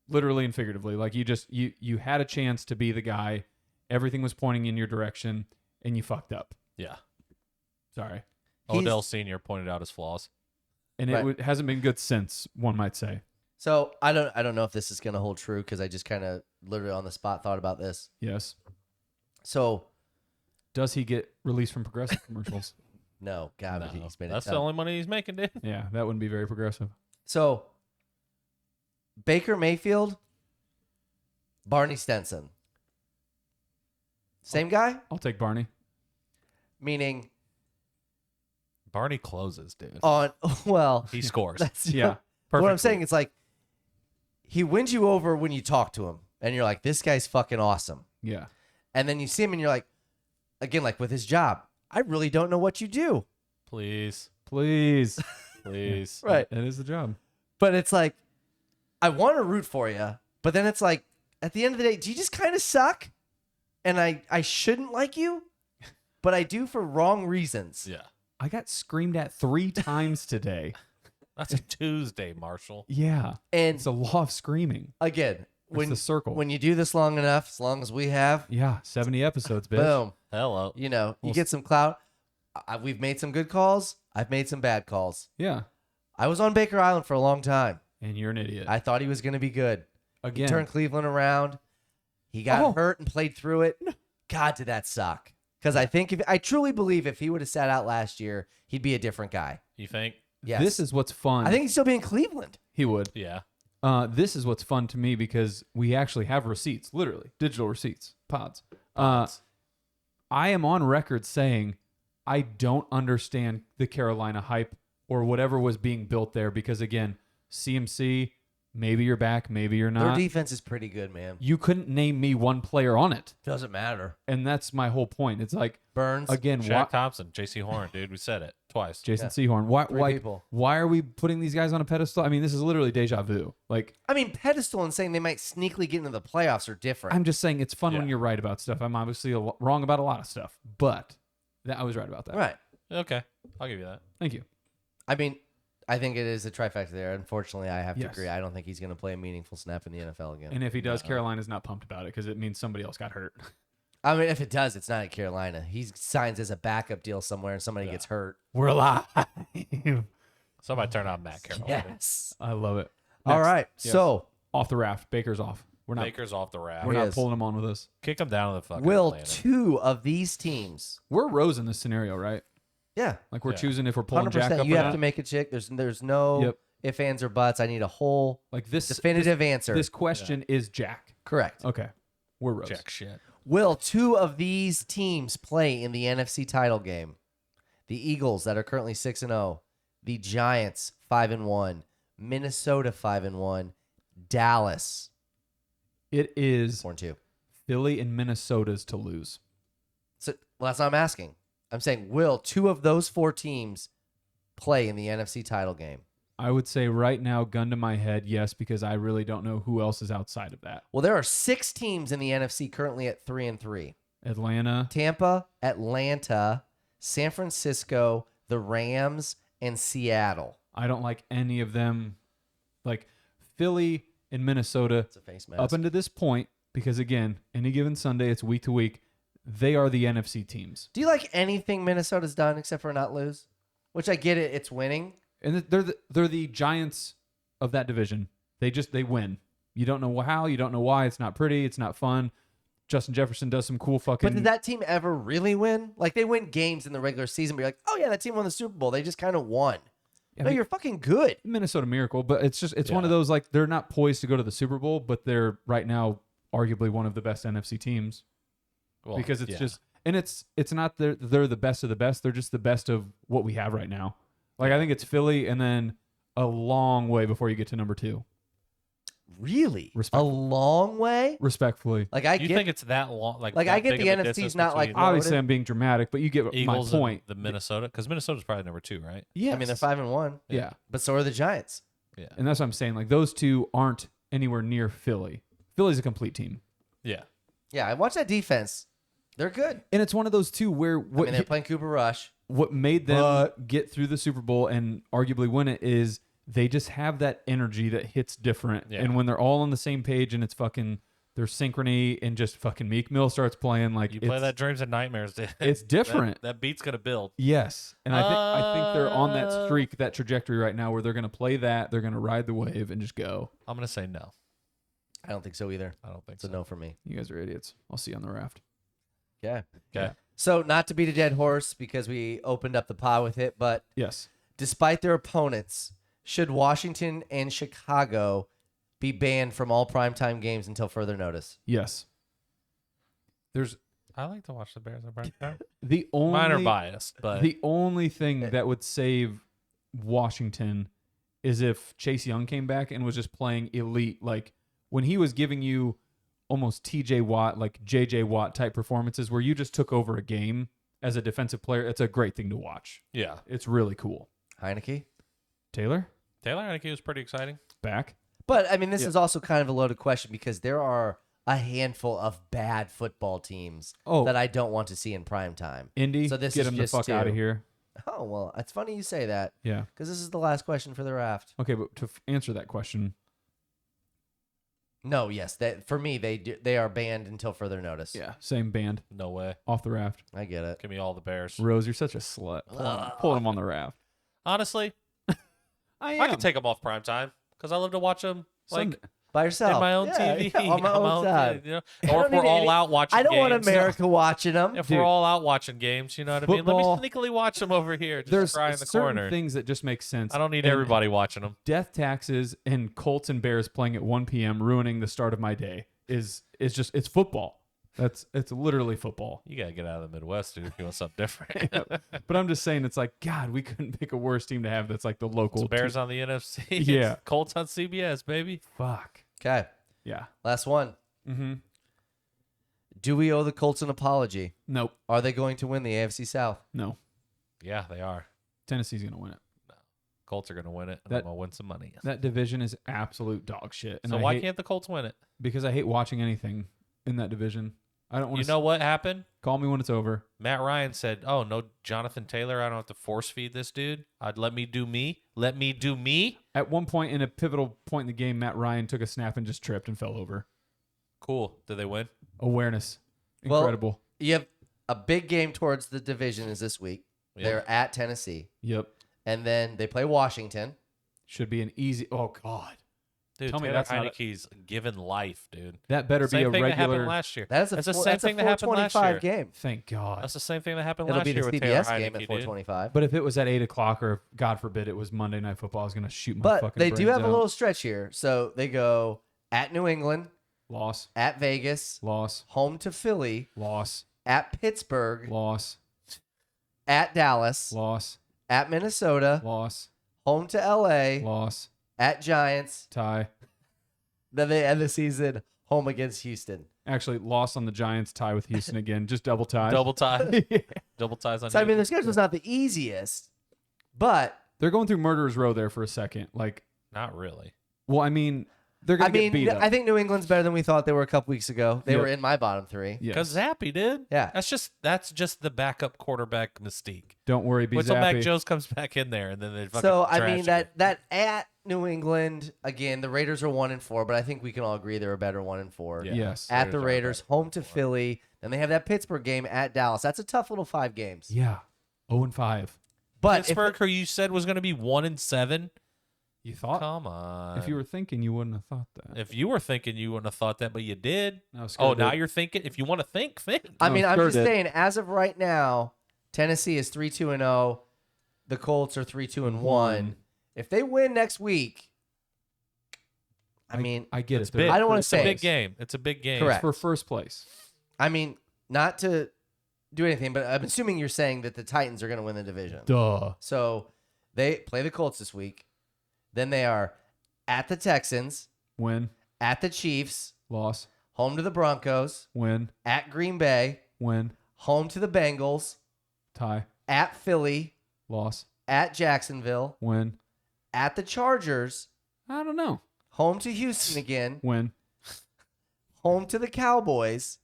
Literally and figuratively. Like you had a chance to be the guy. Everything was pointing in your direction and you fucked up. Yeah. Sorry. Odell Sr. pointed out his flaws. And Right. it hasn't been good since, one might say. So I don't know if this is gonna hold true because I just kind of literally on the spot thought about this. Yes. So Does he get released from progressive commercials? no, God, No, he's been that's the only money he's making, dude. Yeah, that wouldn't be very progressive. So Baker Mayfield, Barney Stinson, same guy, I'll take Barney. meaning Barney closes, dude. on well. He scores. That's Yeah. what I'm Perfectly. saying. It's like he wins you over when you talk to him, and you're like, "This guy's fucking awesome." Yeah. And then you see him, and you're like, again, like with his job, I really don't know what you do. Please. Please. Please. Right. That is the job. But it's like, I want to root for you, but then it's like, at the end of the day, do you just kind of suck? And I shouldn't like you, but I do for wrong reasons. Yeah. I got screamed at 3 times today. That's a Tuesday, Marshall. Yeah. And It's a law of screaming. again, when the circle. when you do this long enough, as long as we have, Yeah. 70 episodes, bitch. boom, Hello. you know, you Well, get some clout. We've made some good calls. I've made some bad calls. Yeah. I was on Baker Island for a long time. And you're an idiot. I thought he was going to be good. Again. He turned Cleveland around. He got Oh. hurt and played through it. God, did that suck. Because I truly believe if he would have sat out last year, he'd be a different guy. You think? Yes. This is what's fun. I think he'd still be in Cleveland. he would. Yeah. This is what's fun to me because we actually have receipts, literally digital receipts, pods. I am on record saying I don't understand the Carolina hype or whatever was being built there because, again, CMC, maybe you're back, maybe you're Their not. defense is pretty good, man. You couldn't name me one player on it. Doesn't matter. And that's my whole point. It's like, Burns. again, Shaq Thompson, J.C. Horn, dude. We said it twice. Jason Sehorn. Three people. Why are we putting these guys on a pedestal? I mean, this is literally deja vu. Like, I mean, pedestal and saying they might sneakily get into the playoffs are different. I'm just saying it's fun when Yeah. you're right about stuff. I'm obviously wrong about a lot of stuff, but I was right about that. Right. Okay, I'll give you that. Thank you. I mean, I think it is a trifecta there. Unfortunately, I have to Yes. agree. I don't think he's going to play a meaningful snap in the NFL again. And if he does, Carolina's not pumped about it because it means somebody else got hurt. I mean, if it does, it's not at Carolina. He signs as a backup deal somewhere and somebody gets hurt. We're alive. Somebody turn on Matt Carroll. Yes. I love it. All Next. right. Yes. So, Off the raft. Baker's off. We're not. Baker's off the raft. We're He not is. pulling him on with us. Kick him down to the fucking will planet. 2 of these teams? We're Rose in this scenario, right? Yeah. Like we're Yeah. choosing if we're pulling 100%. Jack up You or have not. to make a chick. There's no Yep. ifs, ands, or buts. I need a whole Like this definitive answer. This question is Jack. Correct. Okay. We're Rose. Jack shit. Will 2 of these teams play in the NFC title game? The Eagles that are currently 6-0, the Giants 5-1, Minnesota 5-1, Dallas It is 4-2. Philly and Minnesota's to lose. So, well, that's what I'm asking. I'm saying, will 2 of those 4 teams play in the NFC title game? I would say right now, gun to my head, yes, because I really don't know who else is outside of that. Well, there are 6 teams in the NFC currently at 3-3. Atlanta. Tampa, Atlanta, San Francisco, the Rams, and Seattle. I don't like any of them. Like Philly and Minnesota It's a face mask. up until this point, because again, any given Sunday, it's week to week. They are the NFC teams. Do you like anything Minnesota's done except for not lose? Which I get it, it's winning. And they're the Giants of that division. They win. You don't know how, you don't know why. It's not pretty, it's not fun. Justin Jefferson does some cool fucking. But did that team ever really win? Like, they win games in the regular season, but you're like, oh yeah, that team won the Super Bowl. They just kind of won. I No, mean, you're fucking good. Minnesota Miracle, but it's one of those, like, they're not poised to go to the Super Bowl, but they're right now arguably one of the best NFC teams. Well, Because it's yeah. just, and it's not they're the best of the best. They're just the best of what we have right now. Like, I think it's Philly and then a long way before you get to number 2. Really? A Respectful. long way? Respectfully. Like, I You get think it's that long? Like Like, that I get big the of a NFC's distance not like between Obviously, loaded. I'm being dramatic, but you get Eagles my point. and the Minnesota, because Minnesota's probably number 2, right? Yes. I mean, they're 5-1, Yeah. but so are the Giants. Yeah. And that's what I'm saying. Like, those two aren't anywhere near Philly. Philly's a complete team. Yeah. Yeah, I watched that defense. They're good. And it's one of those two where I mean, they're playing Cooper Rush. what made them get through the Super Bowl and arguably win it is they just have that energy that hits different. Yeah. And when they're all on the same page and it's fucking their synchrony and just fucking Meek Mill starts playing, like, You play it's, that Dreams and Nightmares. it's different. That beat's gonna build. Yes. And I think they're on that streak, that trajectory right now where they're gonna play that, they're gonna ride the wave and just go. I'm gonna say no. I don't think so either. I don't think It's a so. no for me. You guys are idiots. I'll see you on the raft. Okay. Okay. So, not to beat a dead horse because we opened up the pod with it, but Yes. despite their opponents, should Washington and Chicago be banned from all primetime games until further notice? Yes. There's I like to watch the Bears. the only Mine are biased, but the only thing that would save Washington is if Chase Young came back and was just playing elite, like when he was giving you almost TJ Watt, like JJ Watt type performances where you just took over a game as a defensive player. It's a great thing to watch. yeah, It's really cool. Heineke? Taylor, Taylor Heineke was pretty exciting. back. But, I mean, this Yeah. is also kind of a loaded question because there are a handful of bad football teams Oh. that I don't want to see in primetime. Indy, So this get is him the just fuck out of two. here. Oh, well, it's funny you say that Yeah. because this is the last question for the raft. Okay, but to answer that question, No, yes, that for me they are banned until further notice. yeah, same band No way. off the raft. I get it. Give me all the Bears. Rose, you're such a slut. Pulling him on the raft. Honestly, I I can take them off primetime because I love to watch them. Like by yourself in my own Yeah, TV yeah, on my own time. you know? I Or don't if we're need all any- out watching I don't want games. America watching them. If Dude. we're all out watching games, you know what I mean? Football- Let me sneakily watch them over here. Just There's cry in the certain corner. things that just make sense. I don't need And everybody watching them. Death taxes and Colts and Bears playing at 1 p.m. ruining the start of my day is just it's football. It's literally football. You gotta get out of the Midwest, dude, if you want something different. But I'm just saying, it's like, God, we couldn't pick a worse team to have that's like the local It's Bears team. on the NFC. Yeah. It's Colts on CBS, baby. Fuck. Okay, Yeah. last one. Mm-hmm. Do we owe the Colts an apology? Nope. Are they going to win the AFC South? No. Yeah, they are. Tennessee's going to win it. Colts are gonna win it, and That- I'm gonna win some money. That division is absolute dog shit. And So I why hate, can't the Colts win it? Because I hate watching anything in that division. I don't want You to know what happened? call me when it's over. Matt Ryan said, "Oh no, Jonathan Taylor, I don't have to force feed this dude. I'd let me do me. Let me do me. At one point in a pivotal point in the game, Matt Ryan took a snap and just tripped and fell over. Cool. Did they win? Awareness. Well- Incredible. You have a big game towards the division is this week. Yeah. They're at Tennessee, Yep. and then they play Washington. Should be an easy. Oh, God. Dude, Tell me Taylor that's not a- Heineke's given life, dude. That better Same be a thing that happened regular. last year. That is That's the same thing that happened last 425 year. game. Thank God. That's the same thing that happened It'll last be the year with Taylor CBS game Heineke, at dude. 425. But if it was at 8 o'clock or, God forbid, it was Monday Night Football, I was going to shoot my But fucking they do brains have a out. little stretch here. So they go at New England, Loss. at Vegas, Loss. home to Philly, Loss. at Pittsburgh, Loss. at Dallas, Loss. at Minnesota, Loss. home to LA, Loss. at Giants. Tie. Then they end the season home against Houston. Actually, loss on the Giants, tie with Houston again. Just double tie. Double tie. Double ties on So I you. mean, their schedule's not the easiest, but They're going through murderer's row there for a second. Like, Not really. well, I mean, they're going to get beat up. I think New England's better than we thought they were a couple weeks ago. They Yep. were in my bottom three. Yes. Because Zappy did. Yeah. That's just the backup quarterback mystique. Don't worry, be Wait till Mac zappy. Jones comes back in there, and then they fucking So I mean trash it. that at New England again, the Raiders are 1-4, but I think we can all agree they're a better 1-4. Yeah. Yes. At the are Raiders, better. home to Philly, then they have that Pittsburgh game at Dallas. That's a tough little 5 games. Yeah. 0-5. But if- Pittsburgh, who you said was going to be 1-7. You thought? Come on. If you were thinking, you wouldn't have thought that. If you were thinking, you wouldn't have thought that, but you did. No, Oh, now you're thinking. If you want to think. I No, mean, I'm sure just did. saying, as of right now, Tennessee is 3-2-0. The Colts are 3-2-1. If they win next week, I mean, I get It's it. They're big. I don't wanna It's say a big it. game. It's a big game. Correct. for first place. I mean, not to do anything, but I'm assuming you're saying that the Titans are going to win the division. Duh. So they play the Colts this week. Then they are at the Texans, Win. at the Chiefs, Loss. home to the Broncos, Win. at Green Bay, Win. home to the Bengals, Tie. at Philly, Loss. at Jacksonville, Win. at the Chargers, I don't know. home to Houston again, Win. home to the Cowboys,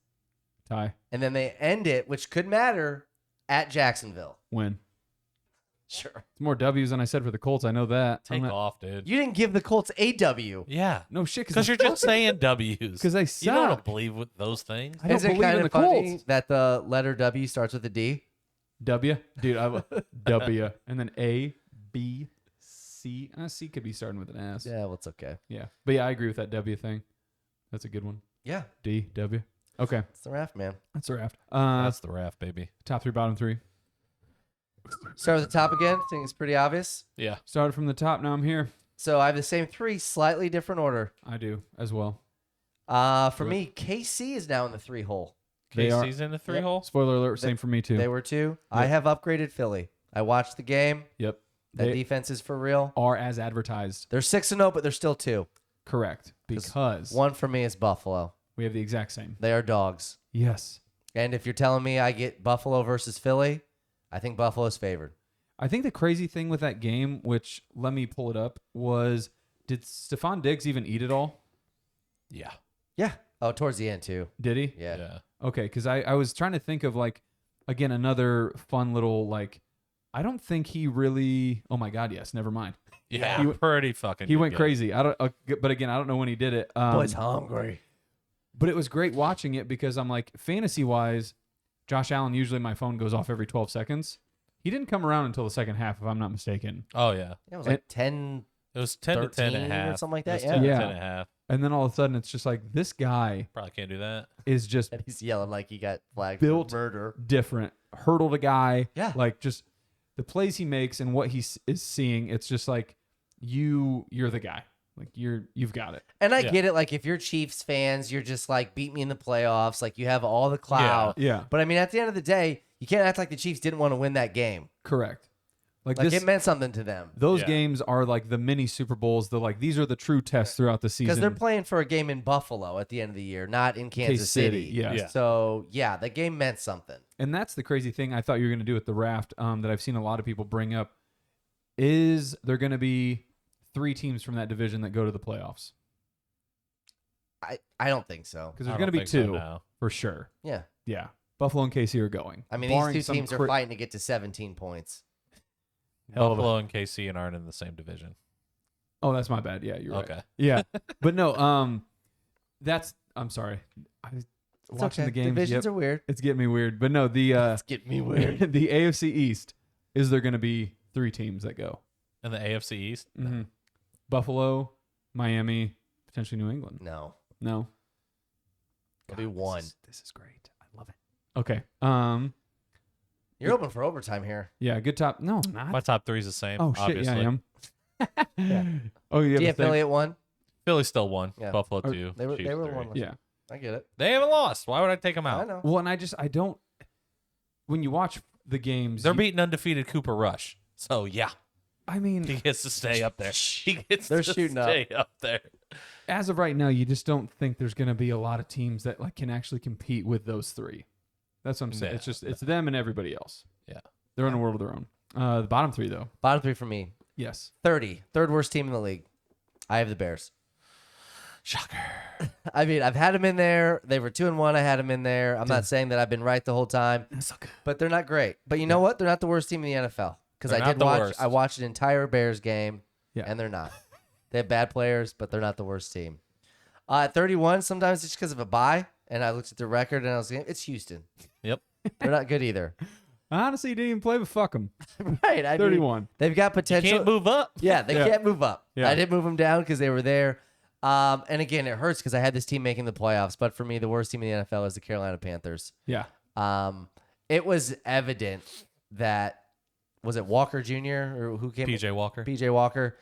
Tie. and then they end it, which could matter, at Jacksonville. Win. Sure. It's more W's than I said for the Colts. I know that. Take off, dude. You didn't give the Colts a W. Yeah. No shit. Because you're just saying W's. Because they You don't suck. believe with those things. I don't Is it believe kind in of the funny Colts. that the letter W starts with a D? W. Dude, W. And then A, B, C. C could be starting with an S. Yeah, well, it's okay. Yeah. But yeah, I agree with that W thing. That's a good one. Yeah, D, W. Okay. it's the Raft, man. That's a raft. That's the Raft, baby. Top 3, bottom 3. Start at the top again. I think it's pretty obvious. Yeah. Started from the top. Now I'm here. So I have the same 3, slightly different order. I do as well. For me, KC is now in the 3 hole. They are- KC's in the 3 Yep. hole. Spoiler alert. Same for me too. They were 2. I have upgraded Philly. I watched the game. Yep. That They defense is for real. are as advertised. They're 6-0, but they're still 2. Correct. Because 1 for me is Buffalo. we have the exact same. They are dogs. Yes. And if you're telling me I get Buffalo versus Philly, I think Buffalo's favored. I think the crazy thing with that game, which let me pull it up, was did Stephon Diggs even eat it all? Yeah. Yeah. Oh, towards the end, too. Did he? Yeah. Yeah. Okay, because I was trying to think of like, again, another fun little like, I don't think he really. Oh my God, yes. Never mind. Yeah. He- Pretty fucking. He good went game. crazy. I don't. But again, I don't know when he did it. Boy's hungry. But it was great watching it because I'm like, fantasy wise, Josh Allen. Usually my phone goes off every 12 seconds. He didn't come around until the second half, if I'm not mistaken. Oh yeah. Yeah, it was like 10. It was 10 to 10 and a 13 or half. something like It was that, 10 yeah. to 10 and a half. And then all of a sudden, it's just like this guy Probably can't do that. is just And he's yelling like he got flagged built for murder. different. Hurdled a guy. Yeah. Like just the plays he makes and what he is seeing. It's just like you're the guy. Like you've got it. And I Yeah. get it. Like if you're Chiefs fans, you're just like beat me in the playoffs. Like you have all the clout. Yeah. But I mean, at the end of the day, you can't act like the Chiefs didn't want to win that game. Correct. Like Like this. it meant something to them Those Yeah. games are like the mini Super Bowls. These are the true tests throughout the season. because they're playing for a game in Buffalo at the end of the year, not in Kansas City. Yes. Yeah. So yeah, the game meant something. And that's the crazy thing I thought you were going to do with the Raft that I've seen a lot of people bring up is there going to be 3 teams from that division that go to the playoffs? I don't think so. Because I there's don't going to be think so 2 now. for sure. Yeah. Yeah. Buffalo and KC are going. I mean, Barring these two some teams are fighting to get to 17 points. Hell of a- Buffalo and KC aren't in the same division. Oh, that's my bad. Yeah, you're right. Okay. Yeah. But no, I'm sorry. I was It's watching okay. the games. Divisions Yep. are weird. It's getting me weird. But no, the It's getting me weird. the AFC East, is there going to be 3 teams that go? In the AFC East? Mm-hmm. Buffalo, Miami, potentially New England. No. No. It'll be one. This is great. I love it. Okay. You're open for overtime here. Yeah, good top. No, I'm My not. top 3 is the same. Oh shit, obviously. yeah, I am. Oh, you Do you have the thing? Philly at 1? Philly still won. Yeah. Buffalo Or 2. They were Chiefs 3. 1. Yeah. I get it. They haven't lost. Why would I take them out? I know. Well, and I don't. When you watch the games, They're beating undefeated Cooper Rush. So yeah, I he mean, gets to stay up there. He gets They're to shooting up. stay up there. as of right now, you just don't think there's going to be a lot of teams that like can actually compete with those 3. That's what I'm saying. Yeah. It's just it's them and everybody else. Yeah. They're in a world of their own. The bottom 3 though. Bottom 3 for me. Yes. 30. Third worst team in the league. I have the Bears. Shocker. I mean, I've had them in there. They were 2-1. I had them in there. I'm not saying that I've been right the whole time, That's so good. but they're not great. But you know what? They're not the worst team in the NFL because They're I not did the watch. worst. I watched an entire Bears game, Yeah. and they're not. They have bad players, but they're not the worst team. At 31, sometimes it's because of a bye, and I looked at the record and I was like, it's Houston. Yep. They're not good either. Honestly, you didn't even play, but fuck them. Right? I mean, 31. they've got You potential. can't move up. Yeah, they Yeah. can't move up. Yeah. I didn't move them down because they were there. And again, it hurts because I had this team making the playoffs. But for me, the worst team in the NFL is the Carolina Panthers. Yeah. It was evident that was it Walker Jr. or who came? PJ Walker. PJ Walker.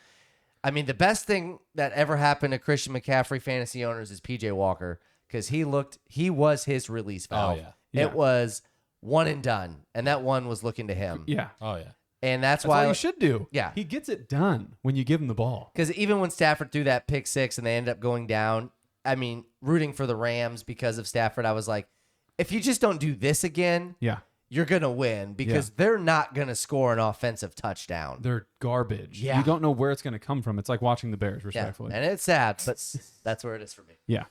I mean, the best thing that ever happened to Christian McCaffrey fantasy owners is PJ Walker because he was his release valve. yeah. Yeah. It was one and done, and that one was looking to him. Yeah. Oh yeah. And that's That's why all you should do. Yeah. He gets it done when you give him the ball. Because even when Stafford threw that pick 6 and they ended up going down, I mean, rooting for the Rams because of Stafford, I was like, if you just don't do this again, Yeah. you're going to win because they're not going to score an offensive touchdown. They're garbage. Yeah. You don't know where it's going to come from. It's like watching the Bears, Yeah. respectfully. And it's sad, but that's where it is for me. Yeah.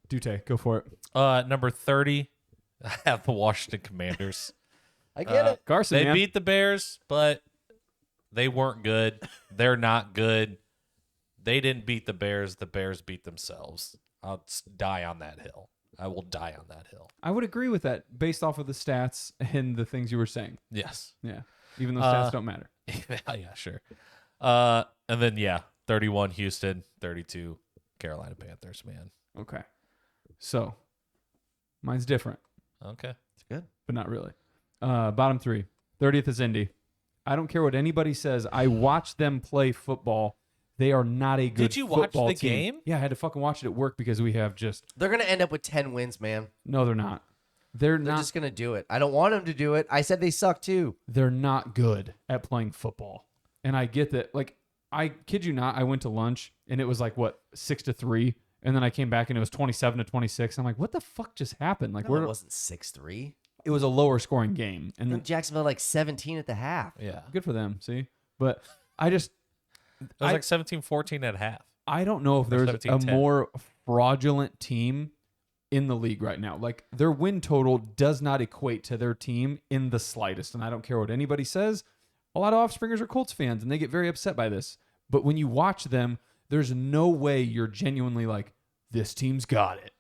Dute, go for it. Number 30, I have the Washington Commanders. I get it. Carson, They man. beat the Bears, but they weren't good. They're not good. They didn't beat the Bears. The Bears beat themselves. I'll die on that hill. I will die on that hill. I would agree with that based off of the stats and the things you were saying. Yes. Yeah. Even though stats don't matter. Yeah, sure. And then 31 Houston, 32 Carolina Panthers, man. Okay. So, mine's different, Okay. It's good. but not really. Bottom 3. 30th is Indy. I don't care what anybody says. I watched them play football. They are not a good Did you watch football the team. game? Yeah, I had to fucking watch it at work because we have just... They're going to end up with 10 wins, man. No, they're not. They're They're not. just going to do it. I don't want them to do it. I said they suck too. They're not good at playing football. And I get that. Like, I kid you not, I went to lunch and it was like, what, 6-3? And then I came back and it was 27-26. I'm like, what the fuck just happened? Like, No, where it wasn't 6-3. it was a lower scoring game. And then, Jacksonville like 17 at the half. Yeah. good for them, see? But I just, It was like 17-14 at half. I don't know if there's a 17-10. more fraudulent team in the league right now. Like, their win total does not equate to their team in the slightest. And I don't care what anybody says. A lot of offspringers are Colts fans, and they get very upset by this. But when you watch them, there's no way you're genuinely like, this team's got it.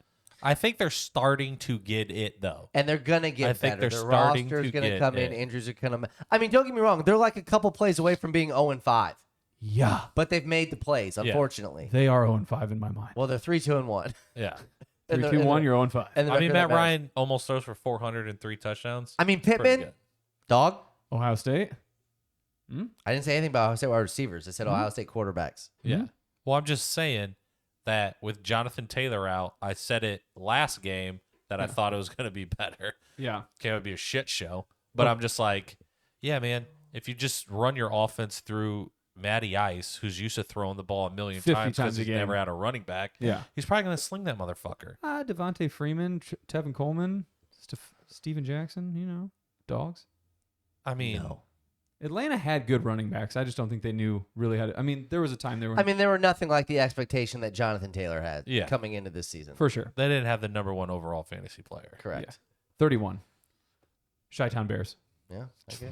I think they're starting to get it, though. And they're going to I get think better. they're Their starting roster's to going to get come in. it. Injuries are going to... I mean, don't get me wrong. They're like a couple plays away from being 0-5. Yeah. But they've made the plays, unfortunately. They are 0-5 in my mind. Well, they're 3-2-1. Yeah. 3-2-1, you're 0-5. And the I mean, record Matt that matters. Ryan almost throws for 403 touchdowns. I mean, Pretty Pittman, good. dog. Ohio State? I didn't say anything about Ohio State wide receivers. I said Ohio State quarterbacks. Yeah. Well, I'm just saying that with Jonathan Taylor out, I said it last game that I thought it was going to be better. Yeah. Okay, it would be a shit show. But I'm just like, yeah, man, if you just run your offense through Matty Ice, who's used to throwing the ball a million 50 times times because a he's game. never had a running back, Yeah. he's probably going to sling that motherfucker. Devontae Freeman, Tevin Coleman, Steven Jackson, dogs. I mean, No. Atlanta had good running backs. I just don't think they knew really how to. I mean, there was a time they were. I mean, they were nothing like the expectation that Jonathan Taylor had Yeah. coming into this season. for sure. they didn't have the number one overall fantasy player. Correct. 31. Chi-Town Bears. Yeah. Okay.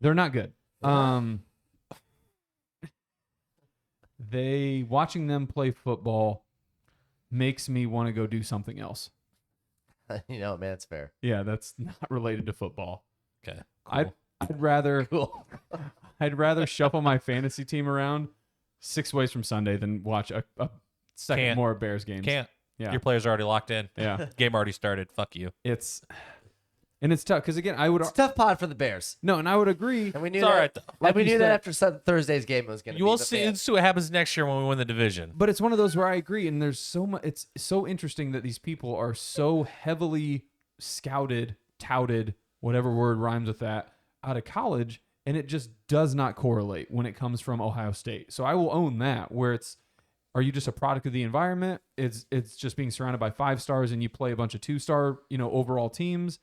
They're not good. Watching them play football makes me want to go do something else. Man, it's fair. Yeah, that's not related to football. Okay. I'd rather Cool. I'd rather shuffle my fantasy team around 6 ways from Sunday than watch a second Can't. more Bears games. Can't. Yeah. Your players are already locked in. Yeah. Game already started. Fuck you. It's tough because again, It's a tough pod for the Bears. and I would agree. And we knew It's that. all right, though. And Like we you knew that said- after Thursday's game it was going to be. You will but see. man, Let's see what happens next year when we win the division. But it's one of those where I agree, and there's so much. It's so interesting that these people are so heavily scouted, touted, whatever word rhymes with that, out of college, and it just does not correlate when it comes from Ohio State. So I will own that. Where are you just a product of the environment? It's just being surrounded by 5 stars, and you play a bunch of 2-star, overall teams.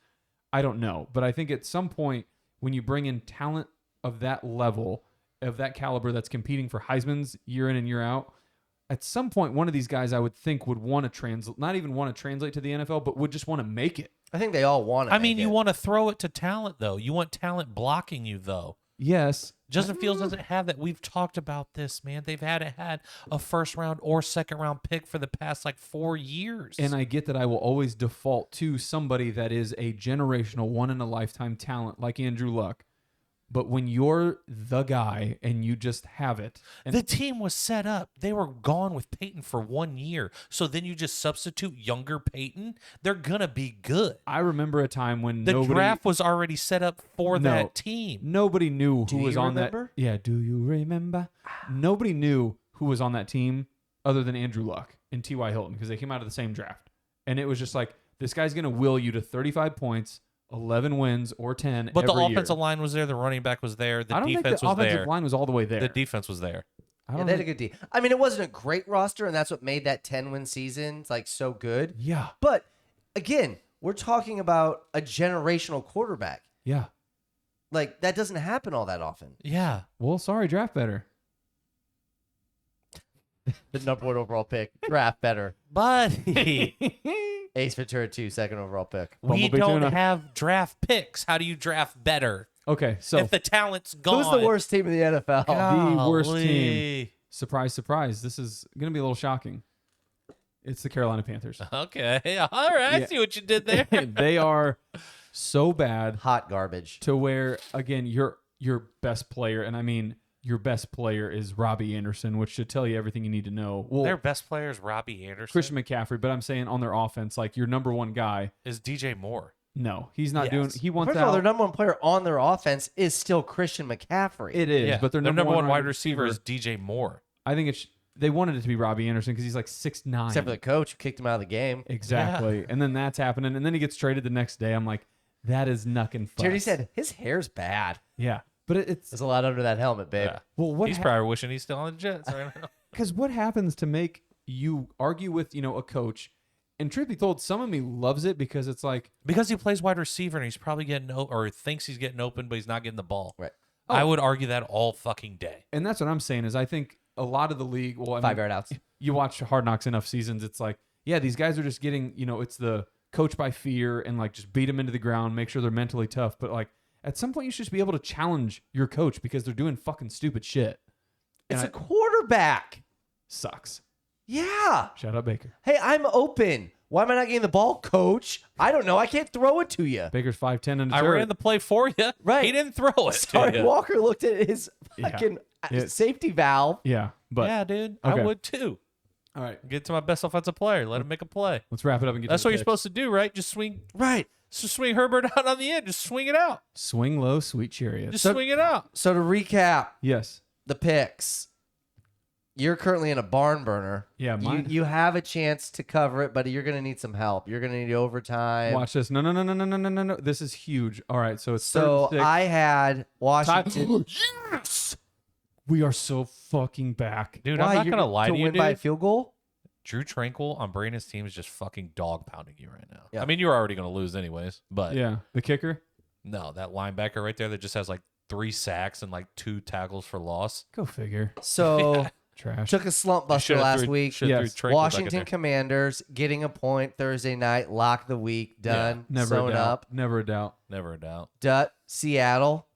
I don't know, but I think at some point when you bring in talent of that level, of that caliber, that's competing for Heisman's year in and year out. At some point, one of these guys I would think would want to translate, not even want to translate to the NFL, but would just want to make it. I think they all want it. I mean, you want to throw it to talent, though. You want talent blocking you, though. Yes. Justin Fields doesn't have that. We've talked about this, man. They've had a first round or second round pick for the past 4 years. And I get that I will always default to somebody that is a generational, one-in-a-lifetime talent like Andrew Luck. But when you're the guy and you just have it. And the team was set up. They were gone with Peyton for 1 year. So then you just substitute younger Peyton. They're going to be good. I remember a time when The draft was already set up for No. that team. Nobody knew who Do was you on remember? that. Yeah, do you remember? Nobody knew who was on that team other than Andrew Luck and T.Y. Hilton because they came out of the same draft. And it was just like, this guy's going to will you to 35 points, 11 wins, or 10 But the every offensive year. line was there. The running back was there. The I don't think defense the was offensive there. line was all the way there. The defense was there. I Yeah, don't they had a think, good team. I mean, it wasn't a great roster, and that's what made that 10-win season so good. yeah, But again, we're talking about a generational quarterback. yeah. That doesn't happen all that often. Yeah. Well, sorry, draft better. The number 1 overall pick, draft better. Buddy, Ace Ventura 2, second overall pick. we Bumblebee don't tuna. have draft picks. How do you draft better? Okay, so if the talent's gone. Who's the worst team in the NFL? The worst team. Golly. surprise, surprise. This is going to be a little shocking. It's the Carolina Panthers. Okay. All right. I Yeah. see what you did there. They are so bad Hot garbage. to where, again, your best player, and I mean your best player is Robbie Anderson, which should tell you everything you need to know. Well, Their best player is Robbie Anderson. Christian McCaffrey, but I'm saying on their offense, your number one guy. is DJ Moore. No, he's not Yes. doing. He wants First of all, out. their number 1 player on their offense is still Christian McCaffrey. It is, Yeah. but their Their number one wide receiver is DJ Moore. I think they wanted it to be Robbie Anderson because he's 6'9". Except for the coach who kicked him out of the game. Exactly. And then that's happening. And then he gets traded the next day. I'm like, that is knucking fuss. Jerry said his hair's bad. Yeah. But it's There's a lot under that helmet, babe. Yeah. well, what He's probably wishing he's still on the Jets right now. because what happens to make you argue with a coach? And truth be told, some of me loves it because it's like, Because he plays wide receiver and he's probably getting or thinks he's getting open, but he's not getting the ball. Right. I would argue that all fucking day. and that's what I'm saying is I think a lot of the league. Well, I mean, 5-yard outs. you watch Hard Knocks enough seasons, it's like, yeah, these guys are just getting, it's the coach by fear and just beat them into the ground, make sure they're mentally tough. But at some point, you should just be able to challenge your coach because they're doing fucking stupid shit. It's And a quarterback. sucks. Yeah. Shout out Baker. Hey, I'm open. Why am I not getting the ball, coach? I don't know. I can't throw it to you. Baker's 5'10" and a I turret. ran the play for you. Right. He didn't throw it. Sorry, to you. Walker looked at his Yeah. fucking Safety valve. Yeah, but yeah, dude. Okay. I would too. all right, Get to my best offensive player. Let him make a play. let's wrap it up and get. That's to what the you're picks. supposed to do, right? Just swing. Right. Just swing Herbert out on the end. Just swing it out. Swing low, sweet chariot. Just swing it out. So to recap Yes. the picks, you're currently in a barn burner. Yeah, mine. You have a chance to cover it, but you're going to need some help. You're going to need overtime. Watch this. No. This is huge. All right, so it's So 36. I had Washington. Yes! We are so fucking back. Dude, Why? I'm not You're going to lie to you, win by a dude. field goal? Drew Tranquil on Brandon's team is just fucking dog pounding you right now. Yeah. I mean, you're already going to lose anyways, but Yeah, the kicker. no, that linebacker right there that just has like 3 sacks and like 2 tackles for loss. Go figure. So Trash. took a slump buster Should've last threw- week. should've threw Yes. Tranquil back in Washington there. Commanders getting a point Thursday night, lock the week, done, Never a sewn doubt. up. Never a doubt. Never a doubt. Dut, Seattle,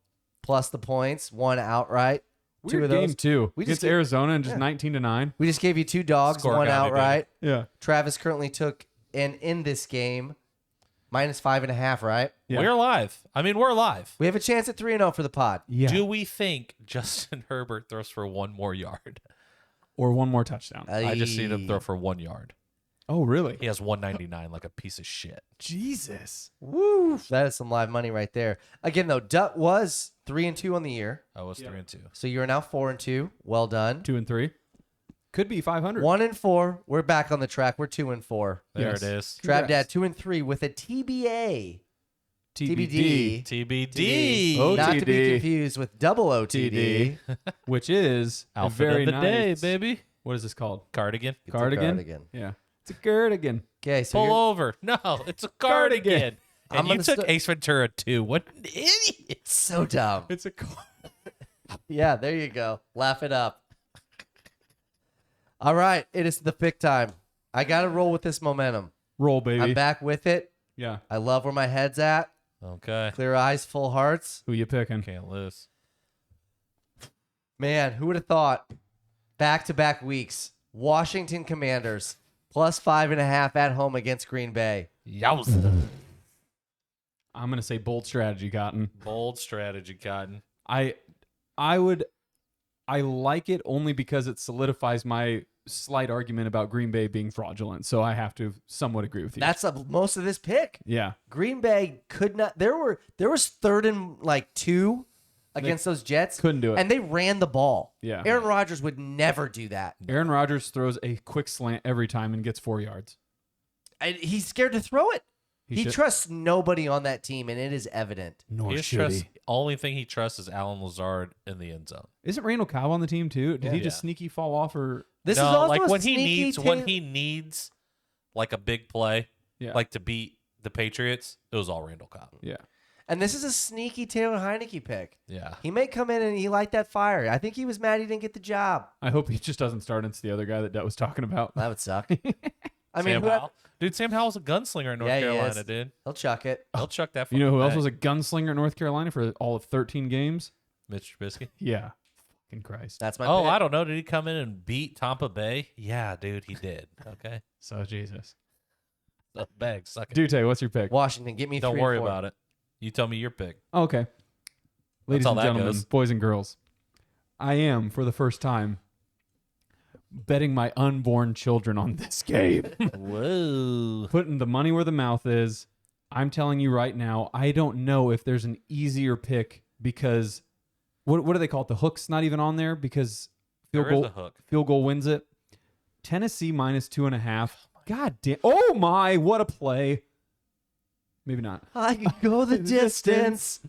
plus the points, one outright. Two Weird of game those. too. We Against just get- Arizona and just yeah. 19-9. We just gave you 2 dogs, Score one county, baby. outright. Yeah. Travis currently took in this game -5.5, right? Yeah. We're alive. I mean, we're alive. We have a chance at 3-0 for the pod. Yeah. Do we think Justin Herbert throws for 1 more yard? Or one more touchdown. I just seen him Ayy. throw for 1 yard. Oh, really? He has 199 like a piece of shit. Jesus. Woo! That is some live money right there. Again, though, Dut was 3-2 on the year, I was Yeah. 3-2. so you are now 4-2. Well done. 2 and 3. Could be 500. 1-4. We're back on the track. We're 2-4. There Yes. it is. Trav Dad Congrats. 2-3 with a TBA. TBD. TBD. Oh, Not to be OTD. confused with double OTD. Which is a Outfit very of the day, nice. baby. What is this called? Cardigan. It's a Cardigan? Yeah. It's a cardigan. Okay, so Pull you're- over. No, it's a cardigan. Cardigan. And I'm you gonna took st- Ace Ventura too. What an idiot. so dumb. It's a Yeah, there you go. Laugh it up. All right, it is the pick time. I got to roll with this momentum. roll, baby. I'm back with it. Yeah. I love where my head's at. Okay. Clear eyes, full hearts. Who you picking? Can't lose. Man, who would have thought? Back-to-back weeks. Washington Commanders plus 5.5 at home against Green Bay. Yowza. I'm gonna say bold strategy, Cotton. Bold strategy, Cotton. I like it only because it solidifies my slight argument about Green Bay being fraudulent. So I have to somewhat agree with you. That's most of this pick. yeah. Green Bay could not. There was 3rd and 2 against those Jets. Couldn't do it. And they ran the ball. Yeah. Aaron Rodgers would never do that. Aaron Rodgers throws a quick slant every time and gets 4 yards. And he's scared to throw it. He should- trusts nobody on that team, and it is evident. Nor He should trusts, he. only thing he trusts is Alan Lazard in the end zone. Isn't Randall Cobb on the team too? Did he just Yeah. sneaky fall off or? This no, is also like a when he sneaky needs like a big play, Yeah. like to beat the Patriots, it was all Randall Cobb. Yeah. And this is a sneaky Taylor Heineke pick. Yeah. He may come in and he light that fire. I think he was mad he didn't get the job. I hope he just doesn't start into the other guy that Dett was talking about. That would suck. I mean, Sam Howell. Dude, Sam Howell's a gunslinger in North Yeah, he Carolina, is. dude. he'll chuck it. He'll chuck that. You know who fucking else bag. was a gunslinger in North Carolina for all of 13 games? Mitch Trubisky? Yeah. Fucking Christ. That's my Oh, pick. I don't know. Did he come in and beat Tampa Bay? Yeah, dude, he did. Okay. So Jesus. The bag, suck it. Dute, what's your pick? Washington, get me Don't 3 worry and 4. about it. You tell me your pick. Oh, okay. Ladies how and that gentlemen, goes. boys and girls, I am, for the first time, betting my unborn children on this game. Whoa. Putting the money where the mouth is. I'm telling you right now, I don't know if there's an easier pick because what do they call it? The hook's not even on there because There is a hook. field goal wins it. Tennessee minus 2.5. God damn. Oh my, what a play. Maybe not. I can go the distance.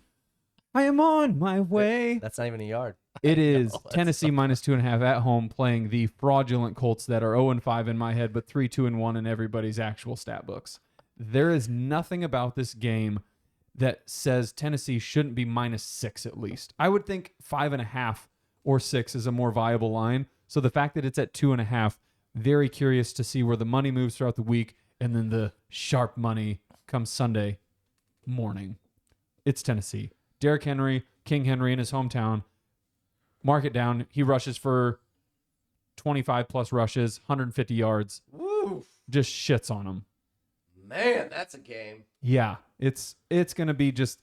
I am on my way. That's not even a yard. It is that's Tennessee minus 2.5 at home playing the fraudulent Colts that are 0-5 in my head, but 3-2-1 in everybody's actual stat books. There is nothing about this game that says Tennessee shouldn't be -6 at least. I would think 5.5 or 6 is a more viable line. So the fact that it's at 2.5, very curious to see where the money moves throughout the week, and then the sharp money comes Sunday morning. It's Tennessee. Derrick Henry, King Henry in his hometown. Mark it down. He rushes for 25 plus rushes, 150 yards. Woo. Just shits on him. Man, that's a game. Yeah, it's going to be just,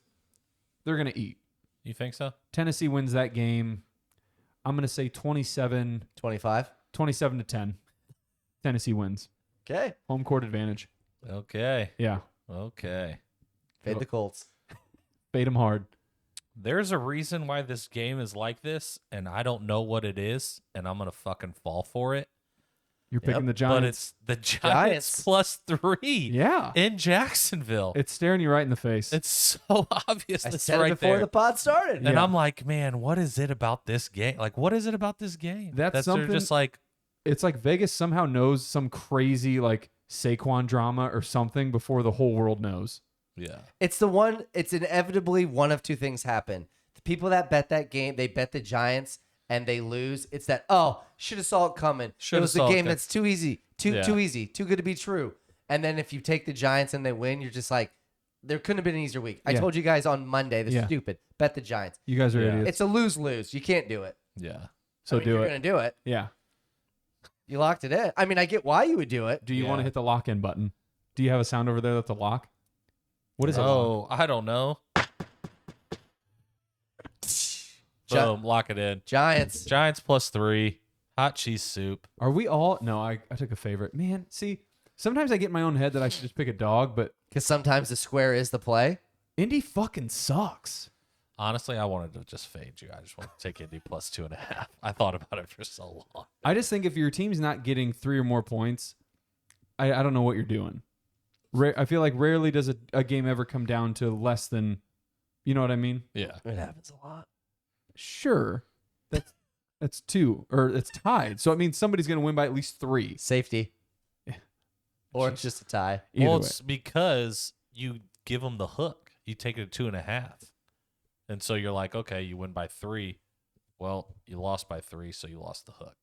they're going to eat. You think so? Tennessee wins that game. I'm going to say 27 25. to 10. Tennessee wins. Okay. Home court advantage. Okay. Yeah. Okay. Fade the Colts. Fade them hard. There's a reason why this game is like this, and I don't know what it is, and I'm going to fucking fall for it. You're picking the But Giants. it's the Giants +3 Yeah. in Jacksonville. It's staring you right in the face. It's so obvious. I It's said right it before there. the pod started. And Yeah. I'm like, man, what is it about this game? Like, what is it about this game? That's they're something- just like, It's like Vegas somehow knows some crazy like Saquon drama or something before the whole world knows. yeah. It's inevitably one of two things happen. The people that bet that game, they bet the Giants and they lose. It's that, should have saw it coming. It was the game that's too easy, too easy, too good to be true. And then if you take the Giants and they win, you're just like, there couldn't have been an easier week. I Yeah. told you guys on Monday, this is stupid. Bet the Giants. You guys are Yeah. idiots. It's a lose-lose. You can't do it. Yeah. So do You're it. going to do it. Yeah. You locked it in. I mean, I get why you would do it. Do you want to Yeah. hit the lock in button? Do you have a sound over there that's a lock? What is it? Oh, I don't know. Boom, lock it in. Giants. Giants +3. Hot cheese soup. Are we all? No, I took a favorite. Man, see, sometimes I get in my own head that I should just pick a dog, but Because sometimes the square is the play. Indy fucking sucks. Honestly, I wanted to just fade you. I just wanted to take Indy +2.5. I thought about it for so long. I just think if your team's not getting 3 or more points, I don't know what you're doing. I feel like rarely does a game ever come down to less than, you know what I mean? Yeah. It happens a lot. Sure. That's 2, or it's tied. So it means somebody's going to win by at least 3. Safety. Or it's just a tie. Either Well, way. it's because you give them the hook. You take it to 2.5. And so you're like, okay, you win by 3. Well, you lost by 3, so you lost the hook.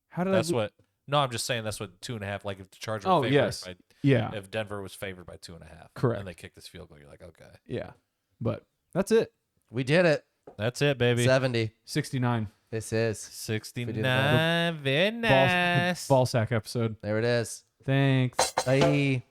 How did That's I? what. No, I'm just saying that's what 2.5. Like if the Chargers were Oh, favored yes. by, Yeah. if Denver was favored by 2.5, Correct. and they kick this field goal, you're like, okay, Yeah. But that's it. We did it. that's it, baby. 70. 69. This is. 69, very nice. Ball sack episode. There it is. Thanks. Bye.